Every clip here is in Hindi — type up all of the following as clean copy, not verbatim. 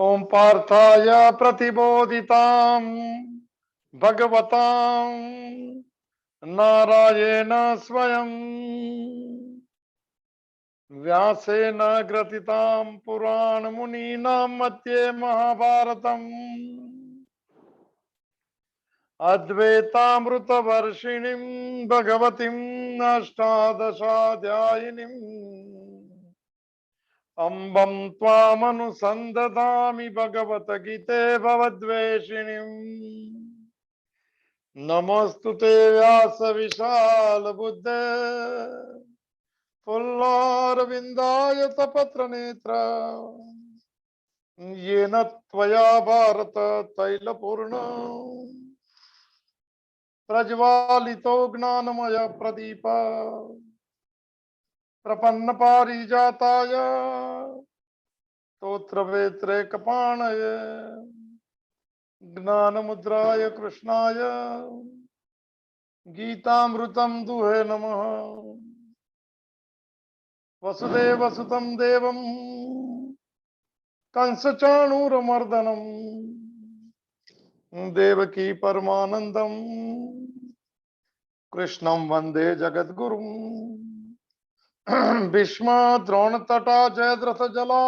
ओम पार्थाय प्रतिबोधितां भगवतां नारायण स्वयं व्यासेन ग्रथितां पुराण मुनीनां मध्ये महाभारतम् अद्वैतामृतवर्षिणीं भगवतीं अष्टादशाध्यायिनीम् अम्बं त्वामनुसन्दधामि भगवद्गीते भवद्वेषिणीम् नमोऽस्तुते व्यास विशाल बुद्धे फुल्लारविन्दाय तपत्रनेत्र येन त्वया भारत तैलपूर्ण प्रज्वालितो ज्ञानमय प्रदीप प्रपन्न पारिजाताय स्तोत्रवेत्रे कपाणये ज्ञानमुद्राय कृष्णाय गीतामृतं दुहे नमः। वसुदेवसुतं देवं कंसचाणूरमर्दनं देवकी परमानन्दं कृष्णं वन्दे जगद्गुरुं भीष्म द्रोणतटा जयद्रथजला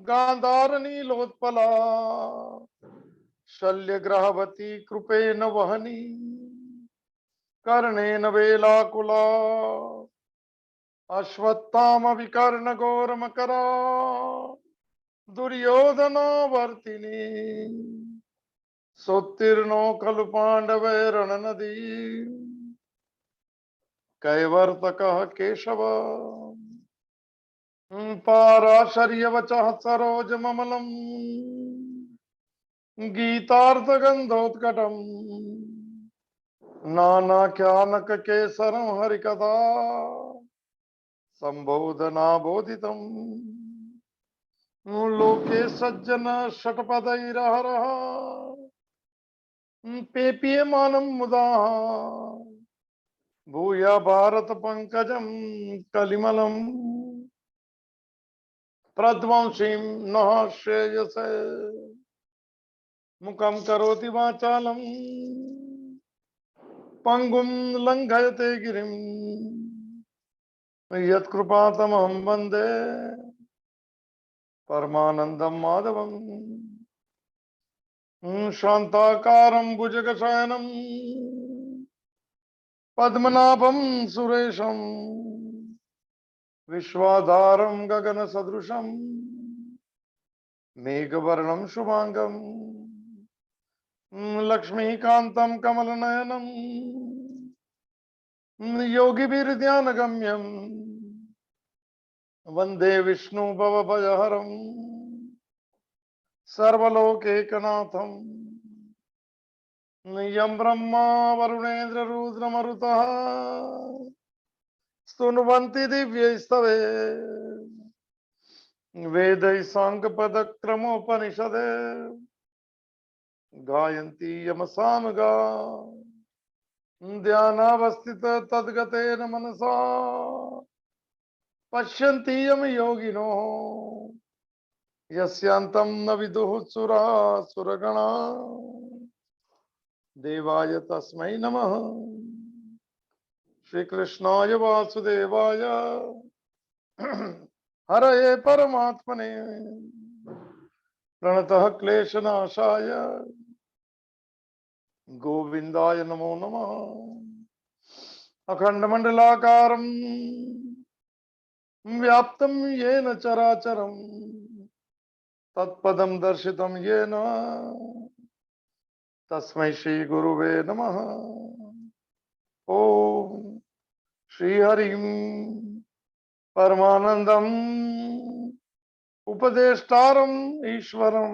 गान्धारनीलोत्पला शल्यग्रहवती कृपेण वहनी कर्णेन वेलाकुला अश्वत्थाम विकर्णघोरमकरा दुर्योधनावर्तिनी सोत्तीर्णो खलु पाण्डवैरणनदी कैवर्तकः केशव पाराशर्यवचः सरोजममलम् गीतार्थगन्धोत्कटम् नानाख्यानककेसरं हरिकथा सम्बोधनाबोधितम् लोके सज्जन षट्पदैरहरः पेपीयमानं मुदा भूया भारत पंकजं कलिमलम् प्रध्वंसीं नः श्रेयसे मुखं करोति वाचालं पंगुं लंघयते गिरिं यत्कृपातमहं वन्दे परमानन्दं माधवम् शान्ताकारं भुजगशयनं पद्मनाभं सुरेशं विश्वाधारं गगनसदृशं मेघवर्णं शुभांगं लक्ष्मीकान्तं कमलनयनं योगिभिर्ध्यानगम्यं वन्दे विष्णु भवभयहरं सर्वलोकैकनाथं यं ब्रह्मा वरुणेन्द्र रुद्रमरुतः स्तुन्वन्ति दिव्यैस्तवे वेदैः साङ्गपदक्रमोपनिषदे गायन्ति यमसामगा ध्यानावस्थित तद्गतेन मनसा पश्यन्ति यम योगिनो यस्यान्तं न विदुः सुराः सुरगणा देवाय तस्मै नमः। श्रीकृष्णाय वासुदेवाय हरये परमात्मने प्रणतः क्लेशनाशाय गोविंदाय नमो नमः। अखंडमंडलाकारं व्याप्तं येन चराचरं तत्पदं दर्शितं येन तस्मै श्री गुरुवे नमः। ओम श्री हरिं परमानंदम उपदेष्टारम् ईश्वरं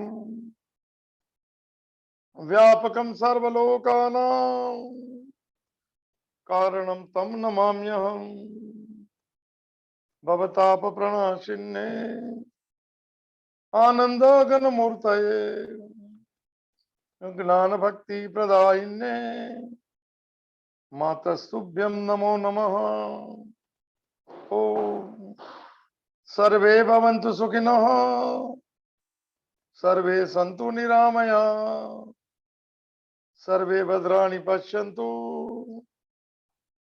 व्यापकं सर्वलोकानां कारणं तं नमाम्यहम्। भवतापप्रणाशिन्ने आनन्दघनमूर्तये ज्ञानभक्तिप्रदायिन्ने मातस्तुभ्यं नमो नमः। ओम सर्वे भवन्तु सुखिनः सर्वे सन्तु निरामया, सर्वे भद्राणि पश्यन्तु,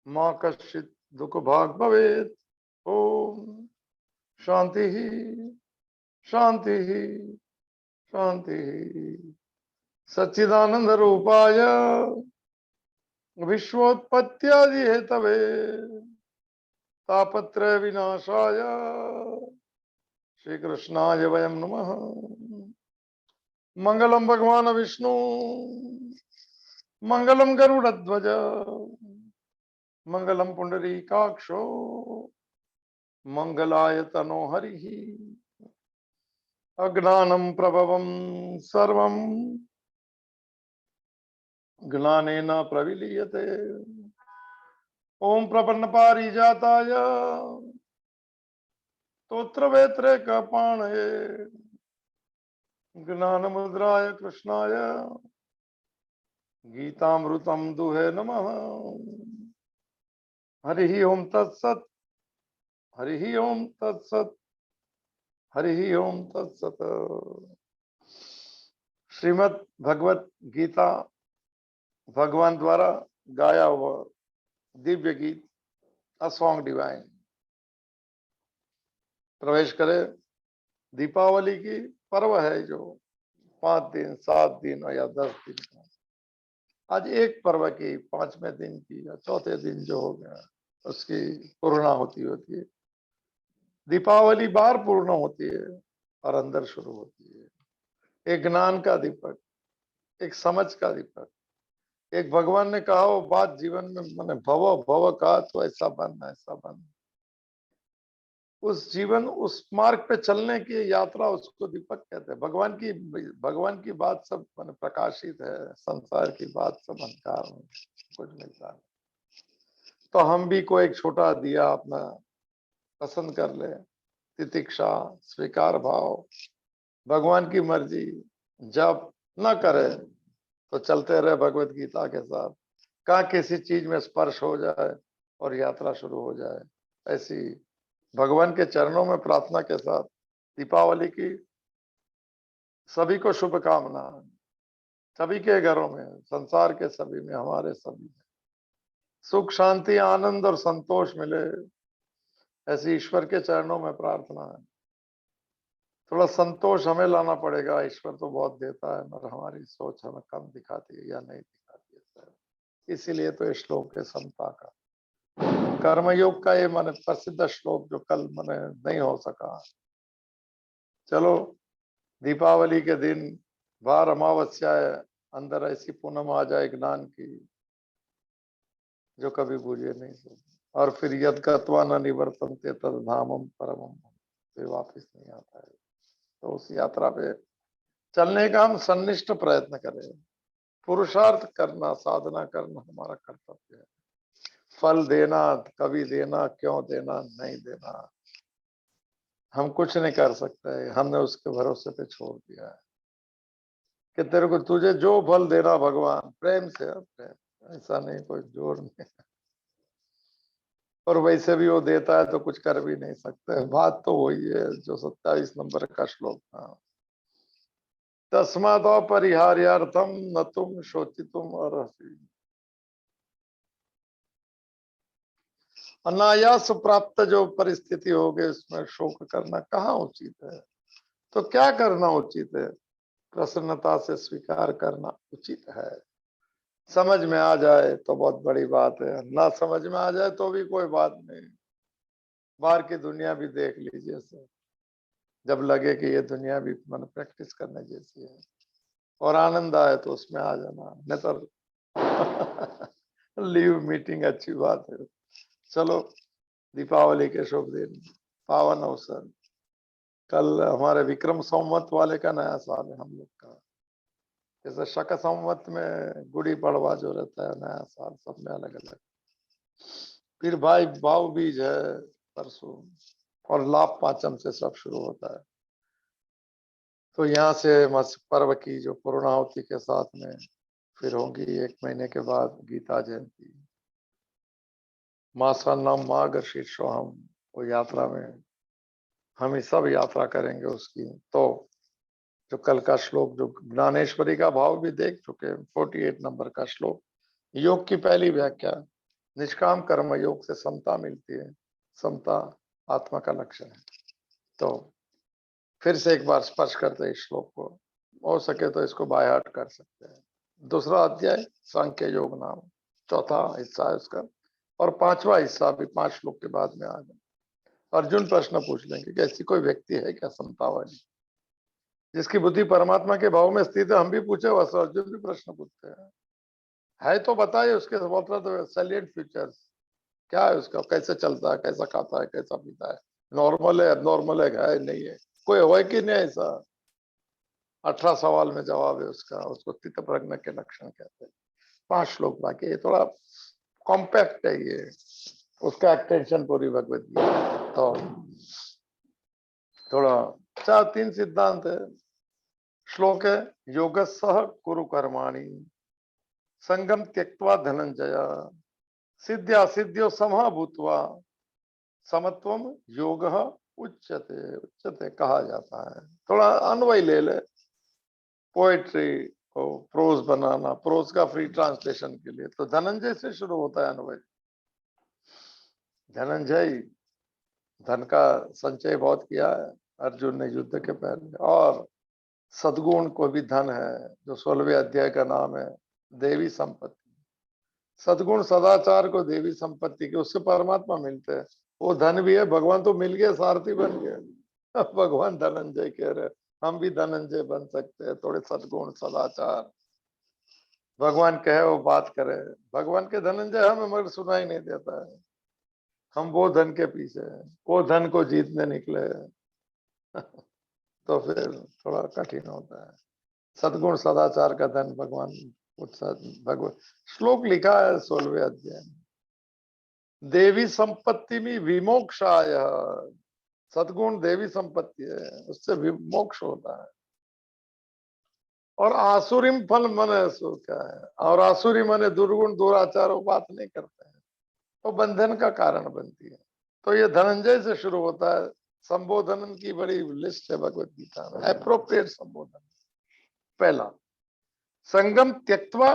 मां कश्चित् दुःख भाग् भवेत्। ओम शांति शांति शांति। सच्चिदानंद रूपाय विश्वोत्पत्त्यादि हेतवे तापत्रय विनाशाय श्री कृष्णाय वयं नमः। मंगलम भगवान विष्णु, मंगलम गरुड़ध्वज, मंगलम पुंडरीकाक्षो, मंगलाय तनो हरिः। अज्ञानं प्रभवं सर्वं ज्ञानेन प्रविलीयते। ओम प्रपन्न पारिजाताय स्तोत्रवेत्रैकपाणये ज्ञानमुद्राय कृष्णाय गीतामृतं दुहे नमः। हरि ओम तत्सत्, हरि ओम तत्सत्, हरि ओम तत्सत्। श्रीमद् भगवत गीता भगवान द्वारा गाया हुआ दिव्य गीत अ सॉन्ग डिवाइन। प्रवेश करे। दीपावली की पर्व है जो 5 दिन 7 दिन या 10 दिन का। आज एक पर्व की 5वें दिन की या चौथे दिन जो हो गया उसकी पूर्णाहुति होती है। दीपावली बाहर पूर्ण होती है और अंदर शुरू होती है। एक ज्ञान का दीपक, एक समझ का दीपक। एक भगवान ने कहा वो बात जीवन में मैंने भव भव कहा तो ऐसा बनना ऐसा बनना। उस जीवन उस मार्ग पे चलने की यात्रा उसको दीपक कहते हैं। भगवान की बात सब मैंने प्रकाशित है, संसार की बात सब अंधकार में कुछ मिलता है। तो हम भी कोई एक छोटा दिया अपना पसंद कर ले, तितिक्षा स्वीकार भाव, भगवान की मर्जी जब न करे तो चलते रहे भगवत गीता के साथ। कहा किसी चीज में स्पर्श हो जाए और यात्रा शुरू हो जाए। ऐसी भगवान के चरणों में प्रार्थना के साथ दीपावली की सभी को शुभकामना। सभी के घरों में, संसार के सभी में, हमारे सभी में सुख शांति आनंद और संतोष मिले, ऐसी ईश्वर के चरणों में प्रार्थना है। थोड़ा संतोष हमें लाना पड़ेगा। ईश्वर तो बहुत देता है मगर हमारी सोच हमें कम दिखाती है या नहीं दिखाती है। इसीलिए तो ये श्लोक है समता का, कर्मयोग का। ये माने प्रसिद्ध श्लोक जो कल माने नहीं हो सका। चलो दीपावली के दिन बार अमावस्या है, अंदर ऐसी पूनम आ जाए ज्ञान की जो कभी बूझे नहीं सकती। और फिर यद गत्वा न निवर्तन्ते तद धामम परमम, फिर वापिस नहीं आता है। तो उस यात्रा पे चलने का हम सन्निष्ठ प्रयत्न करें। पुरुषार्थ करना, साधना करना हमारा कर्तव्य है। फल देना, कभी देना, क्यों देना, नहीं देना, हम कुछ नहीं कर सकते। हमने उसके भरोसे पे छोड़ दिया है कि तेरे को तुझे जो फल देना भगवान प्रेम से, प्रेम, ऐसा नहीं कोई जोर नहीं। और वैसे भी वो देता है तो कुछ कर भी नहीं सकते। बात तो वही है जो 27 नंबर का श्लोक था। तस्मात् अपरिहार्यार्थम न तुम शोचितुम अर्हसि। अनायास प्राप्त जो परिस्थिति हो गई उसमें शोक करना कहाँ उचित है। तो क्या करना उचित है? प्रसन्नता से स्वीकार करना उचित है। समझ में आ जाए तो बहुत बड़ी बात है, ना समझ में आ जाए तो भी कोई बात नहीं। बाहर की दुनिया भी देख लीजिए सर, जब लगे कि ये दुनिया भी मन प्रैक्टिस करने जैसी है और आनंद आए तो उसमें आ जाना, नहीं तो लीव मीटिंग अच्छी बात है। चलो दीपावली के शुभ दिन, पावन अवसर। कल हमारे विक्रम संवत वाले का नया साल है हम लोग का। जैसे शक संवत में गुड़ी पड़वा जो रहता है नया साल, सब में अलग अलग। फिर भाई भाव बीज है परसों और लाभ पांचम से सब शुरू होता है। तो यहाँ से मत्स्य पर्व की जो पूर्णाहुति के साथ में फिर होंगी 1 महीने के बाद गीता जयंती। मासा नाम माघ शीर्षो हम वो यात्रा में हम ही सब यात्रा करेंगे उसकी। तो जो कल का श्लोक, जो ज्ञानेश्वरी का भाव भी देख चुके हैं, 48 नंबर का श्लोक, योग की पहली व्याख्या, निष्काम कर्म योग से समता मिलती है, समता आत्मा का लक्षण है। तो फिर से एक बार स्पर्श करते हैं इस श्लोक को, हो सके तो इसको बाय हार्ट कर सकते हैं। दूसरा अध्याय सांख्य योग नाम, चौथा हिस्सा है उसका, और पांचवा हिस्सा भी 5 श्लोक के बाद में आ गया। अर्जुन प्रश्न पूछ लेंगे कि ऐसी कोई व्यक्ति है क्या समता वाली, जिसकी बुद्धि परमात्मा के भाव में स्थित है। हम भी पूछे, बस अर्जुन भी प्रश्न पूछते हैं, है तो बताइए उसके सैलिएंट फीचर्स क्या है उसका, कैसे चलता है, कैसा खाता है, कैसा पीता है, नॉर्मल है, एबनॉर्मल है नहीं है, कोई हो कि नहीं ऐसा। 18 सवाल में जवाब है उसका, उसको स्थित प्रज्ञ के लक्षण कहते हैं। 5 श्लोक बाकी, ये थोड़ा कॉम्पैक्ट है ये, उसका एक्सटेंशन पूरी भगवत गीता। तो थोड़ा 4-3 सिद्धांत है। श्लोक है, योग सह कुरु कर्माणि संगम त्यक्त्वा धनंजय सिद्ध्या सिद्ध्यो समः भूत्वा समत्वम योग उच्यते, उच्यते कहा जाता है। थोड़ा अन्वय ले ले, पोएट्री को प्रोज बनाना, प्रोज का फ्री ट्रांसलेशन के लिए तो धनंजय से शुरू होता है अन्वय। धनंजय धन का संचय बहुत किया है अर्जुन ने युद्ध के पहले, और सद्गुण को भी धन है, जो 16वें अध्याय का नाम है देवी संपत्ति। सद्गुण सदाचार को देवी संपत्ति के, उससे परमात्मा मिलते हैं, वो धन भी है, भगवान तो मिल गए, सारथी बन गए। भगवान धनंजय कह रहे, हम भी धनंजय बन सकते हैं, थोड़े सद्गुण सदाचार, भगवान कहे वो बात करे। भगवान के धनंजय हमें मगर सुनाई नहीं देता है, हम वो धन के पीछे हैं, वो धन को जीतने निकले हैं। तो फिर थोड़ा कठिन होता है। सद्गुण सदाचार का धन भगवान, भगवान श्लोक लिखा है 16वें अध्याय में, देवी संपत्ति में विमोक्षाय, सद्गुण देवी संपत्ति है, उससे विमोक्ष होता है। और आसुरिम फल मन सो क्या है, और आसुरी मने दुर्गुण दुराचार, वो बात नहीं करते हैं, वो बंधन का कारण बनती है। तो ये धनंजय से शुरू होता है। संबोधन की बड़ी लिस्ट है भगवत गीता में, एप्रोप्रिएट संबोधन। पहला, संगम त्यक्त्वा,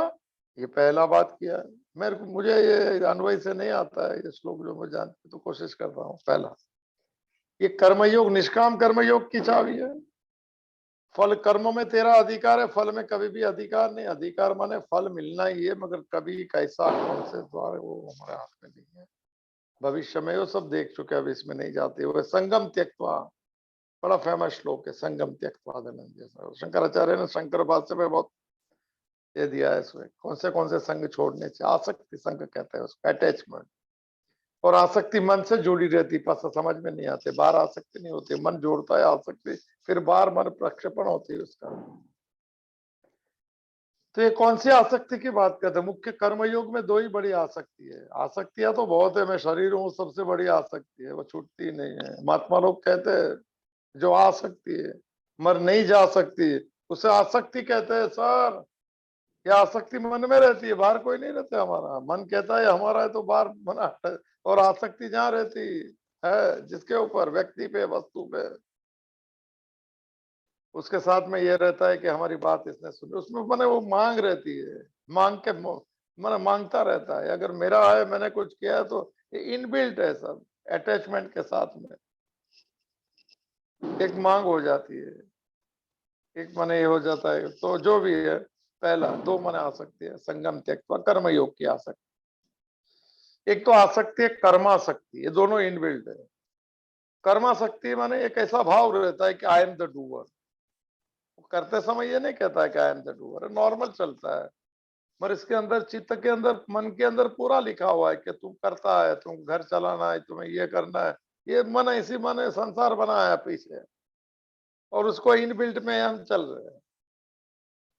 ये पहला बात किया है। मेरे को, मुझे ये अन्वय से नहीं आता है ये श्लोक, जो मैं जानती तो कोशिश कर रहा हूँ। पहला, ये कर्मयोग, निष्काम कर्मयोग की चाबी है। फल कर्म में तेरा अधिकार है, फल में कभी भी अधिकार नहीं। अधिकार माने फल मिलना ही है, मगर कभी कैसा कौन से द्वार वो हमारे हाथ में नहीं है। भविष्य में वो सब देख चुके, अब इसमें नहीं जाते हुए। संगम त्यक्त्वा, बड़ा फेमस श्लोक है, संगम त्यक्त्वा धनंजय। शंकराचार्य ने शंकर भाष्य में बहुत ये दिया है इसमें, कौन से संग छोड़ने से। आसक्ति संग कहते हैं उसको, अटैचमेंट। और आसक्ति मन से जुड़ी रहती, पास समझ में नहीं आते, बार आसक्ति नहीं होती, मन जोड़ता है आसक्ति, फिर बार मन प्रक्षेपण होती है उसका। तो ये कौन सी आसक्ति की बात करते हैं? मुख्य कर्मयोग में 2 ही बड़ी आसक्ति है। आसक्तियां तो बहुत है, मैं शरीर हूँ, सबसे बड़ी आसक्ति है, वो छूटती नहीं है। महात्मा लोग कहते हैं जो आसक्ति है मर नहीं जा सकती, उसे आसक्ति कहते हैं सर। ये आसक्ति मन में रहती है, बाहर कोई नहीं रहता हमारा। मन कहता है हमारा है तो बाहर मना है, और आसक्ति जहाँ रहती है जिसके ऊपर, व्यक्ति पे, वस्तु पे, उसके साथ में ये रहता है कि हमारी बात इसने सुनी, उसमें मैंने वो मांग रहती है, मांग के मैंने मांगता रहता है। अगर मेरा है, मैंने कुछ किया है, तो ये इनबिल्ट है सब, अटैचमेंट के साथ में एक मांग हो जाती है, एक मन ये हो जाता है। तो जो भी है, पहला 2 मन आ सकती है, संगम त्यक्त्वा, कर्म योग की आसक्ति। एक तो आसक्ति है कर्मासक्ति, ये दोनों इनबिल्ट है। कर्मासक्ति माने एक ऐसा भाव रहता है कि आई एम द डूअर, करते समय ये नहीं कहता है कि I am the doer, normal चलता है, पर इसके अंदर, चित्त के अंदर, मन के अंदर पूरा लिखा हुआ है कि तुम करता है, तुम घर चलाना है, तुम्हें ये करना है। ये मन, इसी मन ने संसार बनाया है पीछे, और उसको इनबिल्ट में हम चल रहे हैं।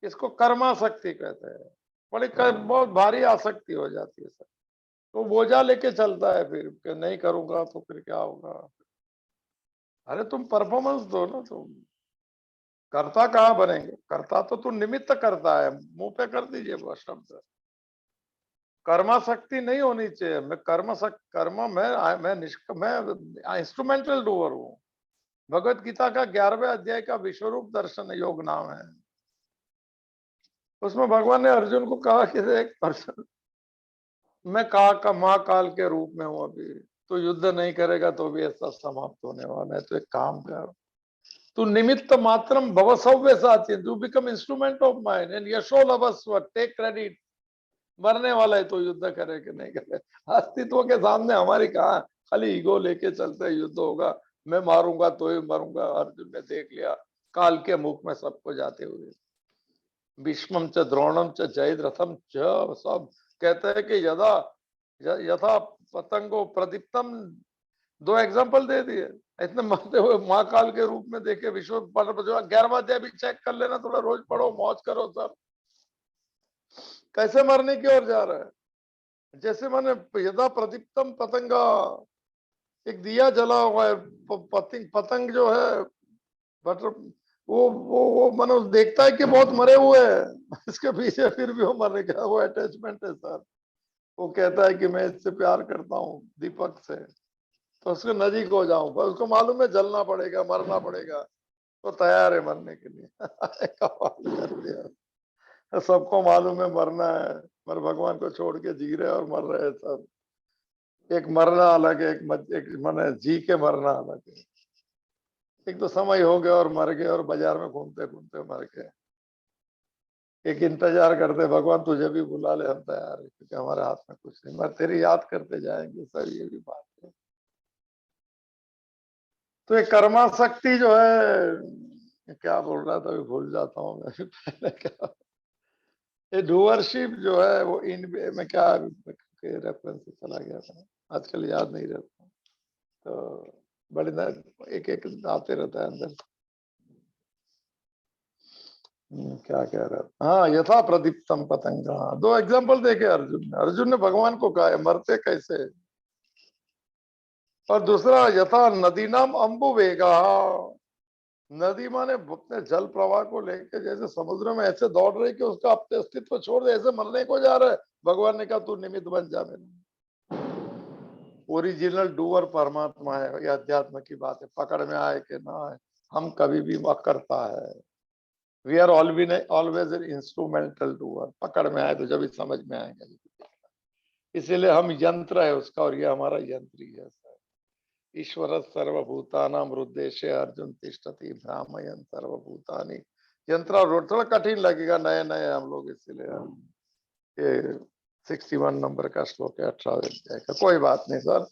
इसको कर्मासक्ति कहते हैं। बड़ी बहुत भारी आसक्ति हो जाती है सर, तो बोझा लेके चलता है फिर कि नहीं करूंगा तो फिर क्या होगा। अरे तुम परफॉर्मेंस दो ना, तुम करता कहाँ बनेंगे? करता तो तू निमित्त करता है, मुंह पे कर दीजिए वो शब्द। कर्माशक्ति नहीं होनी चाहिए। मैं कर्म में मैं इंस्ट्रूमेंटल डूअर हूँ। भगवत गीता का 11वें अध्याय का विश्वरूप दर्शन योग नाम है। उसमें भगवान ने अर्जुन को कहा कि एक पर्सन, मैं महाकाल के रूप में हूं, अभी तो युद्ध नहीं करेगा तो भी ऐसा समाप्त होने वाला है, तो एक काम कर, तू निमित्त मात्रम भव सव्य साची, तू become instrument of mind and यशो लभस्व, टेक क्रेडिट। मरने वाला है तो युद्ध करे कि नहीं करे, अस्तित्व के सामने हमारी कहा, खाली ईगो लेके चलते युद्ध होगा, मैं मारूंगा तो ही मरूंगा। अर्जुन ने देख लिया काल के मुख में सबको जाते हुए, भीष्मम च द्रोणम च जयद्रथम च, सब कहते हैं कि यथा पतंगो प्रदीप्तम, दो एग्जांपल दे दिए। इतने मरते हुए महाकाल के रूप में देखे विश्व पर, 11वां अध्याय भी चेक कर लेना, थोड़ा रोज पढ़ो, मौज करो सब, कैसे मरने की ओर जा रहा है। जैसे मैंने यदा प्रदीप्तम पतंगा, एक दिया जला हुआ है, पतंग जो है बटर, वो मनुष्य देखता है कि बहुत मरे हुए हैं, इसके पीछे फिर भी वो मरने का वो अटैचमेंट है सर। वो कहता है कि मैं इससे प्यार करता हूँ दीपक से, तो उसके नजीक हो जाऊं, पर उसको मालूम है जलना पड़ेगा, मरना पड़ेगा, तो तैयार है मरने के लिए। कमाल कर दिया, सबको मालूम है मरना है, पर भगवान को छोड़ के जी रहे और मर रहे हैं सब। एक मरना अलग है, एक माने जी के मरना अलग है। एक तो समय हो गया और मर गए, और बाजार में घूमते घूमते मर गए। एक इंतजार करते भगवान तुझे भी बुला ले, हम तैयार है, क्योंकि हमारे हाथ में कुछ नहीं, मगर तेरी याद करते जाएंगे सर, ये भी बात है। तो ये कर्मा शक्ति जो है, क्या बोल रहा था अभी भूल जाता हूँ मैं। पहले क्या, ये डूअरशिप जो है वो इन में क्या रेफरेंस से चला गया था, आजकल याद नहीं रहता, तो बड़े एक एक आते रहता है अंदर। क्या कह रहा था, हाँ, यथा प्रदीप्तम पतंगा, दो एग्जांपल देखे अर्जुन ने भगवान को कहा मरते कैसे। और दूसरा यथा नदी नाम अम्बु वेगा, नदी माने अपने जल प्रवाह को लेके जैसे समुद्र में ऐसे दौड़ रही कि उसका अपने अस्तित्व छोड़ दे, ऐसे मरने को जा रहा है। भगवान ने कहा तू निमित्त बन जा मेरा। ओरिजिनल डूअर परमात्मा है, ये अध्यात्म की बात है, पकड़ में आए कि ना आए, हम कभी भी करता है, we are always instrumental doer, पकड़ में आए तो जब समझ में आएंगे। इसीलिए हम यंत्र है उसका, और ये हमारा यंत्र ही है। ईश्वर सर्वभूतानां हृदय अर्जुन तिष्ठति भ्रामयन सर्वभूतानि, यंत्र थोड़ा कठिन लगेगा नए नए हम लोग, इसीलिए ये 61 नंबर का श्लोक है 18वें अध्याय का, कोई बात नहीं सर।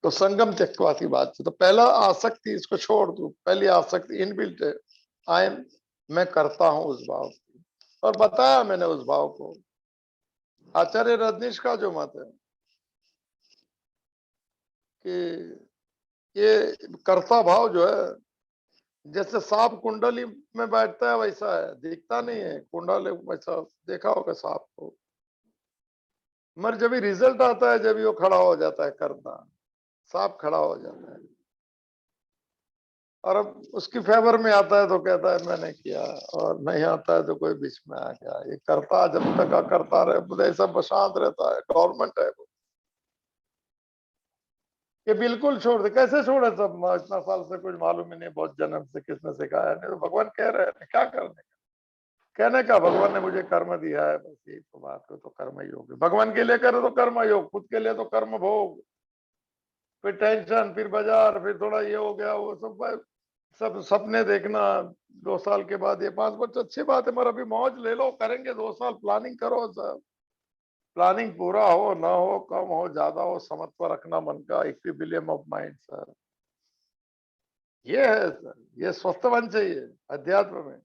तो संगम त्यक्त्वा की बात है, तो पहला आसक्ति इसको छोड़ दू, पहली आसक्ति इनबिल्ट है, आई एम, मैं करता हूं उस भाव की, और बताया मैंने उस भाव को। आचार्य रजनीश का जो मत है कि ये कर्ता भाव जो है, जैसे सांप कुंडली में बैठता है वैसा है, दिखता नहीं है कुंडली वैसा, देखा होगा सांप को, मगर जब रिजल्ट आता है, जब वो खड़ा हो जाता है करता, सांप खड़ा हो जाता है, और अब उसकी फेवर में आता है तो कहता है मैंने किया, और नहीं आता है तो कोई बीच में आ गया। ये करता जब तक करता रहे ऐसा शांत रहता है, गवर्नमेंट है वो, ये बिल्कुल छोड़ दे। कैसे छोड़े, सब इतना साल से कुछ मालूम ही नहीं, बहुत जन्म से किसने सिखाया नहीं, तो भगवान कह रहे हैं क्या करने, कहने का भगवान ने मुझे कर्म दिया है, बस यही तो बात है। तो कर्म योग, भगवान के लिए करे तो कर्म योग, खुद के लिए तो कर्म भोग, फिर टेंशन, फिर बाजार, फिर थोड़ा ये हो गया वो सब, सब सपने देखना 2 साल के बाद, ये 5 वर्ष अच्छी बात है, मगर अभी मौज ले लो, करेंगे 2 साल, प्लानिंग करो सब, प्लानिंग पूरा हो ना हो, कम हो ज्यादा हो, समत्व रखना मन का, इक्विलिब्रियम ऑफ माइंड सर, ये है सर, ये स्वस्थ मन चाहिए अध्यात्म में।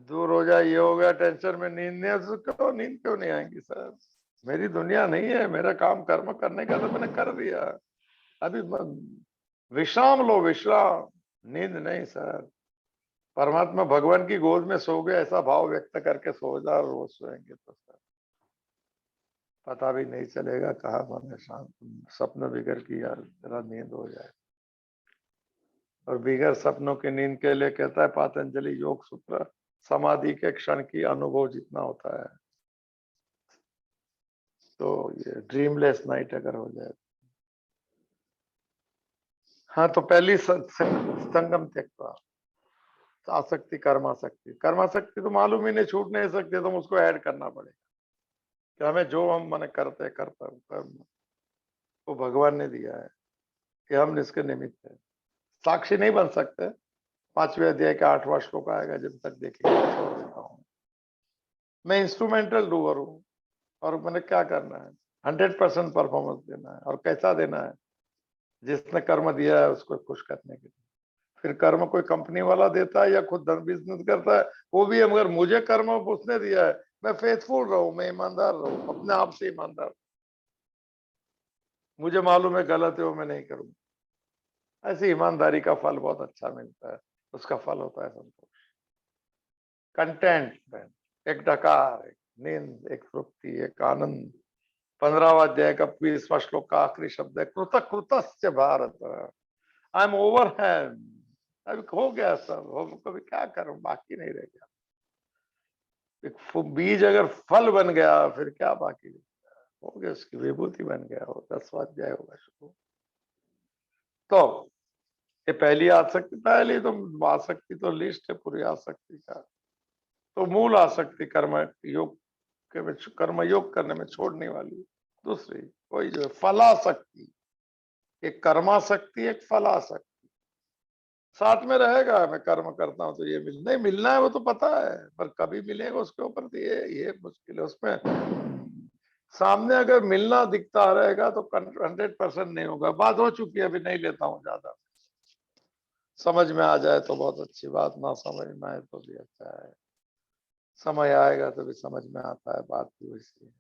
दूर हो जाए, ये हो गया टेंशन में, नींद नहीं, क्यों नींद क्यों नहीं आएंगी सर, मेरी दुनिया नहीं है, मेरा काम कर्म करने का तो मैंने कर दिया, अभी विश्राम लो, विश्राम, नींद नहीं सर। परमात्मा भगवान की गोद में सो गए ऐसा भाव व्यक्त करके सो जा, रोज सोएंगे तो सर पता भी नहीं चलेगा कहाँ मन है शांत, सपन बिगर की यार जरा नींद हो जाए। और बिगर सपनों की नींद के लिए कहता है पातंजलि योग सूत्र, समाधि के क्षण की अनुभव जितना होता है, तो ये ड्रीमलेस नाइट अगर हो जाए, हाँ, तो पहली संगम त्यक्त्वा, आसक्ति कर्मासक्ति। कर्मासक्ति तो मालूम ही नहीं, छूट नहीं सकती, तो उसको ऐड करना पड़ेगा कि हमें जो हम मन करते कर्म वो भगवान ने दिया है कि हम इसके निमित्त है। साक्षी नहीं बन सकते। 5वें अध्याय का 8वां श्लोक आएगा, जब तक देखेंगे छोड़ देता हूँ। मैं इंस्ट्रूमेंटल डूअर हूँ और मैंने क्या करना है, 100% परफॉर्मेंस देना है। और कैसा देना है, जिसने कर्म दिया है उसको खुश करने के लिए। फिर कर्म कोई कंपनी वाला देता है या खुद बिजनेस करता है, वो भी है, मगर मुझे कर्म उसने दिया है, मैं फेथफुल रहूं, मैं ईमानदार रहूं, अपने आप से ईमानदार। मुझे मालूम है गलत है, वो मैं नहीं करूँ। ऐसी ईमानदारी का फल बहुत अच्छा मिलता है। उसका फल होता है संतोष, कंटेंटमेंट, एक डकार, एक नींद, एक तृप्ति, एक आनंद। 15वां अध्याय का 20वां श्लोक का आखिरी शब्द है कृत कृतस्य Bharat. I am over hand. अभी हो गया सब, हो कभी क्या करूं, बाकी नहीं रह गया। एक बीज अगर फल बन गया फिर क्या बाकी हो गया, उसकी विभूति बन गया। वो 10वां अध्याय होगा शुरू। तो ये पहली आसक्ति, पहली तो आसक्ति तो लिस्ट है पूरी आसक्ति का। तो मूल आसक्ति कर्म योग के में, कर्म योग करने में छोड़ने वाली। दूसरी वही जो है फलासक्ति, एक कर्मासक्ति एक फलासक्ति। साथ में रहेगा, मैं कर्म करता हूं तो ये नहीं मिलना है, वो तो पता है, पर कभी मिलेगा उसके ऊपर तो ये मुश्किल है। उसमें सामने अगर मिलना दिखता रहेगा तो 100% नहीं होगा। बात हो चुकी है, अभी नहीं लेता हूं ज्यादा। समझ में आ जाए तो बहुत अच्छी बात, ना समझ में आए तो भी अच्छा है। समय आएगा तो भी समझ में आता है, बात भी वैसी है।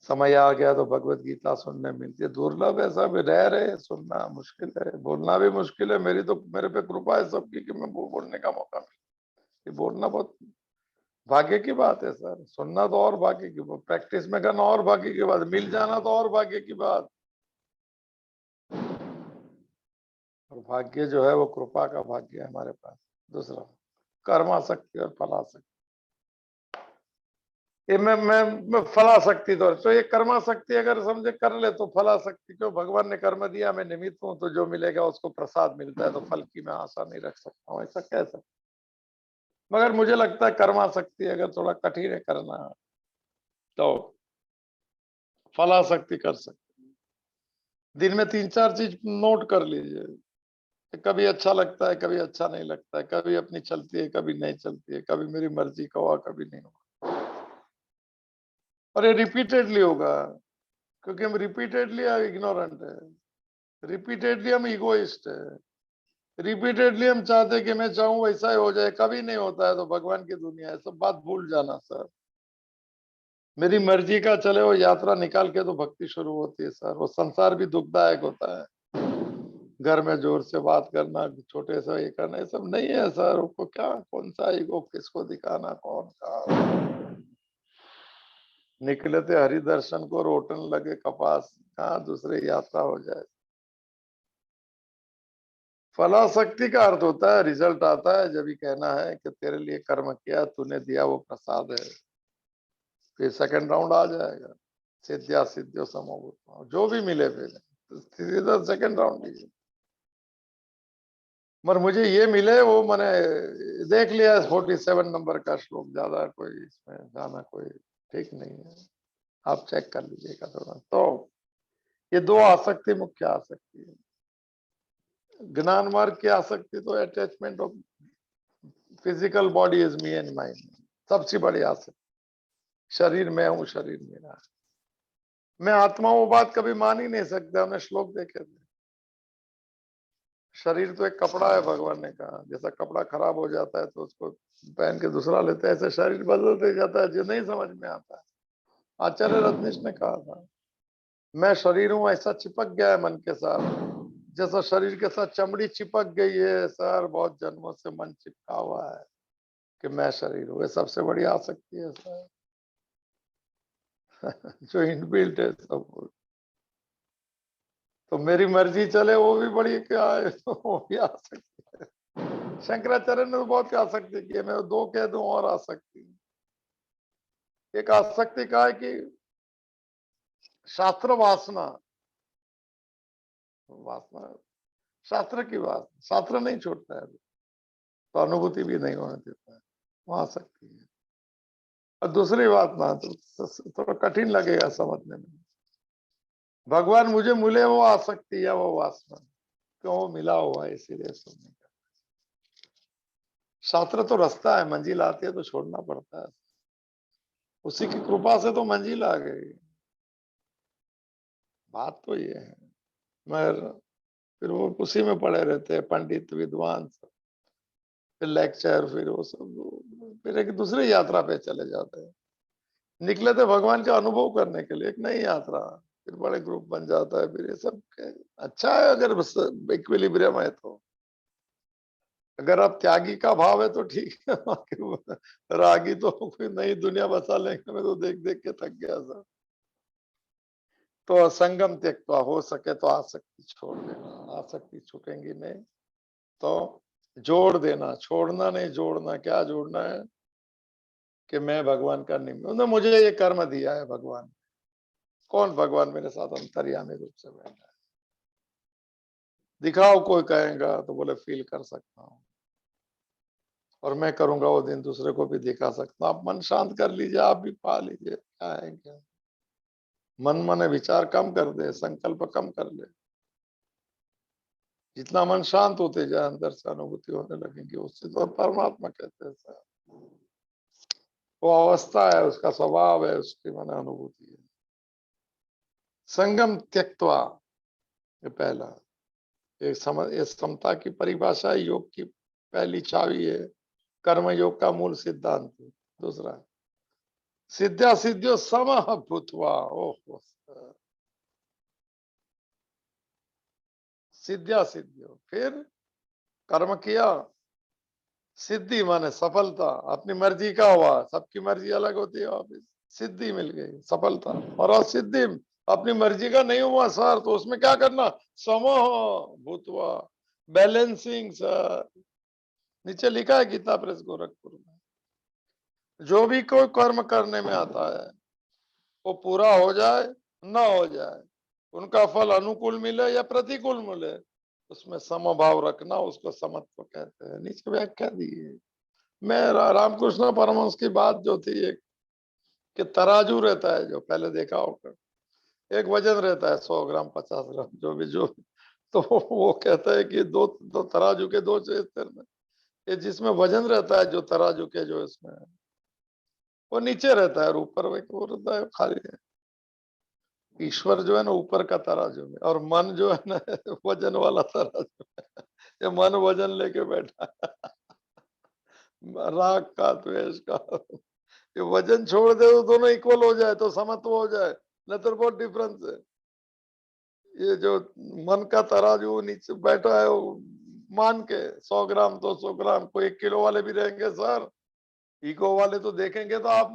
समय आ गया तो भगवत गीता सुनने मिलती है, दुर्लभ है, सब रह रहे, सुनना मुश्किल है, बोलना भी मुश्किल है। मेरी तो मेरे पे कृपा है सबकी कि मैं बोलने का मौका मिला। ये बोलना बहुत भाग्य की बात है सर। सुनना तो और भाग्य की बात, प्रैक्टिस में करना और भाग्य की बात, मिल जाना तो और भाग्य की बात। और भाग्य जो है वो कृपा का भाग्य है हमारे पास। दूसरा कर्मासक्ति और फलासक्ति। ये मैं फलासक्ति तो ये कर्मासक्ति अगर समझे कर ले तो फलासक्ति क्यों, भगवान ने कर्म दिया, मैं निमित्त हूं, तो जो मिलेगा उसको प्रसाद मिलता है, तो फल की मैं आशा नहीं रख सकता हूँ, ऐसा कह सकता। मगर मुझे लगता है कर्मासक्ति अगर थोड़ा कठिन है करना, तो फलासक्ति कर सकते। दिन में 3-4 चीज नोट कर लीजिए। कभी अच्छा लगता है, कभी अच्छा नहीं लगता है, कभी अपनी चलती है, कभी नहीं चलती है, कभी मेरी मर्जी का हुआ, कभी नहीं हुआ। और ये रिपीटेडली होगा, क्योंकि हम रिपीटेडली इग्नोरेंट है, रिपीटेडली हम इगोइस्ट है, रिपीटेडली हम चाहते कि मैं चाहूं वैसा ही हो जाए, कभी नहीं होता है। तो भगवान की दुनिया है, सब बात भूल जाना सर। मेरी मर्जी का चले, वो यात्रा निकाल के तो भक्ति शुरू होती है सर। वो संसार भी दुखदायक होता है, घर में जोर से बात करना, छोटे से ये करना, ये सब नहीं है सर। उसको क्या, कौन सा ईगो, किसको दिखाना, कौन का। निकले थे हरि दर्शन को, रोटन लगे कपास, कहाँ दूसरे यात्रा हो जाए। फलाशक्ति का अर्थ होता है रिजल्ट आता है जब ही कहना है कि तेरे लिए कर्म किया, तूने दिया वो प्रसाद है, फिर सेकंड राउंड आ जाएगा। सिद्ध्या सिद्धियो समोभूत, जो भी मिले फिर सीधा सेकंड राउंड लीजिए। मगर मुझे ये मिले वो मैंने देख लिया। 47 नंबर का श्लोक, ज्यादा कोई इसमें जाना कोई ठीक नहीं है, आप चेक कर लीजिएगा थोड़ा। तो ये दो आसक्ति मुख्य आसक्ति है। ज्ञान मार्ग की आसक्ति तो attachment of physical body is me and mind, सबसे बड़ी आसक्ति। शरीर मैं हूं, शरीर मेरा है, मैं आत्मा, वो बात कभी मान ही नहीं सकते। हमने श्लोक देखे थे। शरीर तो एक कपड़ा है, भगवान ने कहा जैसा कपड़ा खराब हो जाता है तो उसको पहन के दूसरा लेते हैं, ऐसे शरीर बदलते जाता है, जो नहीं समझ में आता है। आचार्य रजनीश ने कहा था, मैं शरीर हूं, ऐसा चिपक गया है मन के साथ, जैसा शरीर के साथ चमड़ी चिपक गई है सर। बहुत जन्मों से मन चिपका हुआ है कि मैं शरीर हूं। ये सबसे बड़ी आसक्ति है सर, जो इनबिल्ट है सब। तो मेरी मर्जी चले वो भी बड़ी क्या है, वो भी आ सकती है। शंकराचार्य ने तो बहुत आ सकती की, मैं दो कह दूं और आ सकती। एक आसक्ति का है कि शास्त्र वासना, वासना शास्त्र की बात, शास्त्र नहीं छोड़ता है, तो अनुभूति भी नहीं होने देता है, वहां सकती है। और दूसरी बात ना तो थोड़ा कठिन लगेगा समझने में, भगवान मुझे मिले वो आसक्ति या वो वासना क्यों मिला हुआ है, इसीलिए सुनने का। शास्त्र तो रास्ता है, मंजिल आती है तो छोड़ना पड़ता है, उसी की कृपा से तो मंजिल आ गई। बात तो ये है, मगर फिर वो उसी में पड़े रहते हैं पंडित विद्वान सब, फिर लेक्चर, फिर वो सब, फिर एक दूसरी यात्रा पे चले जाते हैं। निकले थे भगवान का अनुभव करने के लिए, एक नई यात्रा, फिर बड़े ग्रुप बन जाता है, फिर ये सब अच्छा है अगर इक्विलिब्रियम है तो। अगर आप त्यागी का भाव है तो ठीक है, रागी तो कोई नई दुनिया बसा लेंगे, मैं तो देख देख के थक गया सर। तो असंगम त्यक्त्वा, हो सके तो आसक्ति छोड़ देना, आसक्ति छूटेंगी नहीं तो जोड़ देना, छोड़ना नहीं जोड़ना। क्या जोड़ना है कि मैं भगवान का निमित्त, उन्होंने मुझे ये कर्म दिया है भगवान। कौन भगवान मेरे साथ अंतर्यामी रूप से बैठा है, दिखाओ कोई कहेगा तो बोले फील कर सकता हूँ, और मैं करूंगा वो दिन दूसरे को भी दिखा सकता हूँ। आप मन शांत कर लीजिए, आप भी पा लीजिए, क्या है क्या। मन मन विचार कम कर दे, संकल्प कम कर ले, जितना मन शांत होते जाए अंदर से अनुभूति होने लगेगी, उससे तो परमात्मा कहते हैं सर। वो अवस्था है, उसका स्वभाव है, उसकी मन अनुभूति है। संगम त्यक्त्वा, ये पहला, एक समझ, ये समता की परिभाषा योग की पहली चाबी है, कर्म योग का मूल सिद्धांत। दूसरा, सिद्ध्या सिद्धियो समः भूत्वा, ओह सिद्ध्या सिद्धियो, फिर कर्म किया, सिद्धि माने सफलता, अपनी मर्जी का हुआ, सबकी मर्जी अलग होती है, वापिस सिद्धि मिल गई, सफलता। और असिद्धि अपनी मर्जी का नहीं हुआ सर, तो उसमें क्या करना, समोह भूतवा, बैलेंसिंग सर। नीचे लिखा है गीता प्रेस गोरखपुर में, जो भी कोई कर्म करने में आता है वो पूरा हो जाए ना हो जाए, उनका फल अनुकूल मिले या प्रतिकूल मिले, उसमें समभाव रखना, उसको समत्व कहते हैं। नीचे व्याख्या दी है। मैं रामकृष्ण परमहंस की बात जो थी एक, कि तराजू रहता है, जो पहले देखा होगा, एक वजन रहता है 100 ग्राम 50 ग्राम जो भी, जो तो वो कहता है कि दो दो तराजू के दो चेहरे में, ये जिसमें वजन रहता है जो तराजू के जो इसमें है, वो नीचे रहता है और ऊपर वो रहता है खाली है। ईश्वर जो है ना ऊपर का तराजू में, और मन जो है ना वजन वाला तराजू में। ये मन वजन लेके बैठा है, राग का द्वेष का, ये वजन छोड़ दे तो दोनों इक्वल हो जाए तो समत्व हो जाए, नहीं तो बहुत डिफरेंस है। ये जो मन का तराजू नीचे बैठा है, वो मान के 100 ग्राम 200 ग्राम, कोई 1 किलो वाले भी रहेंगे सर, ईगो वाले तो देखेंगे तो आप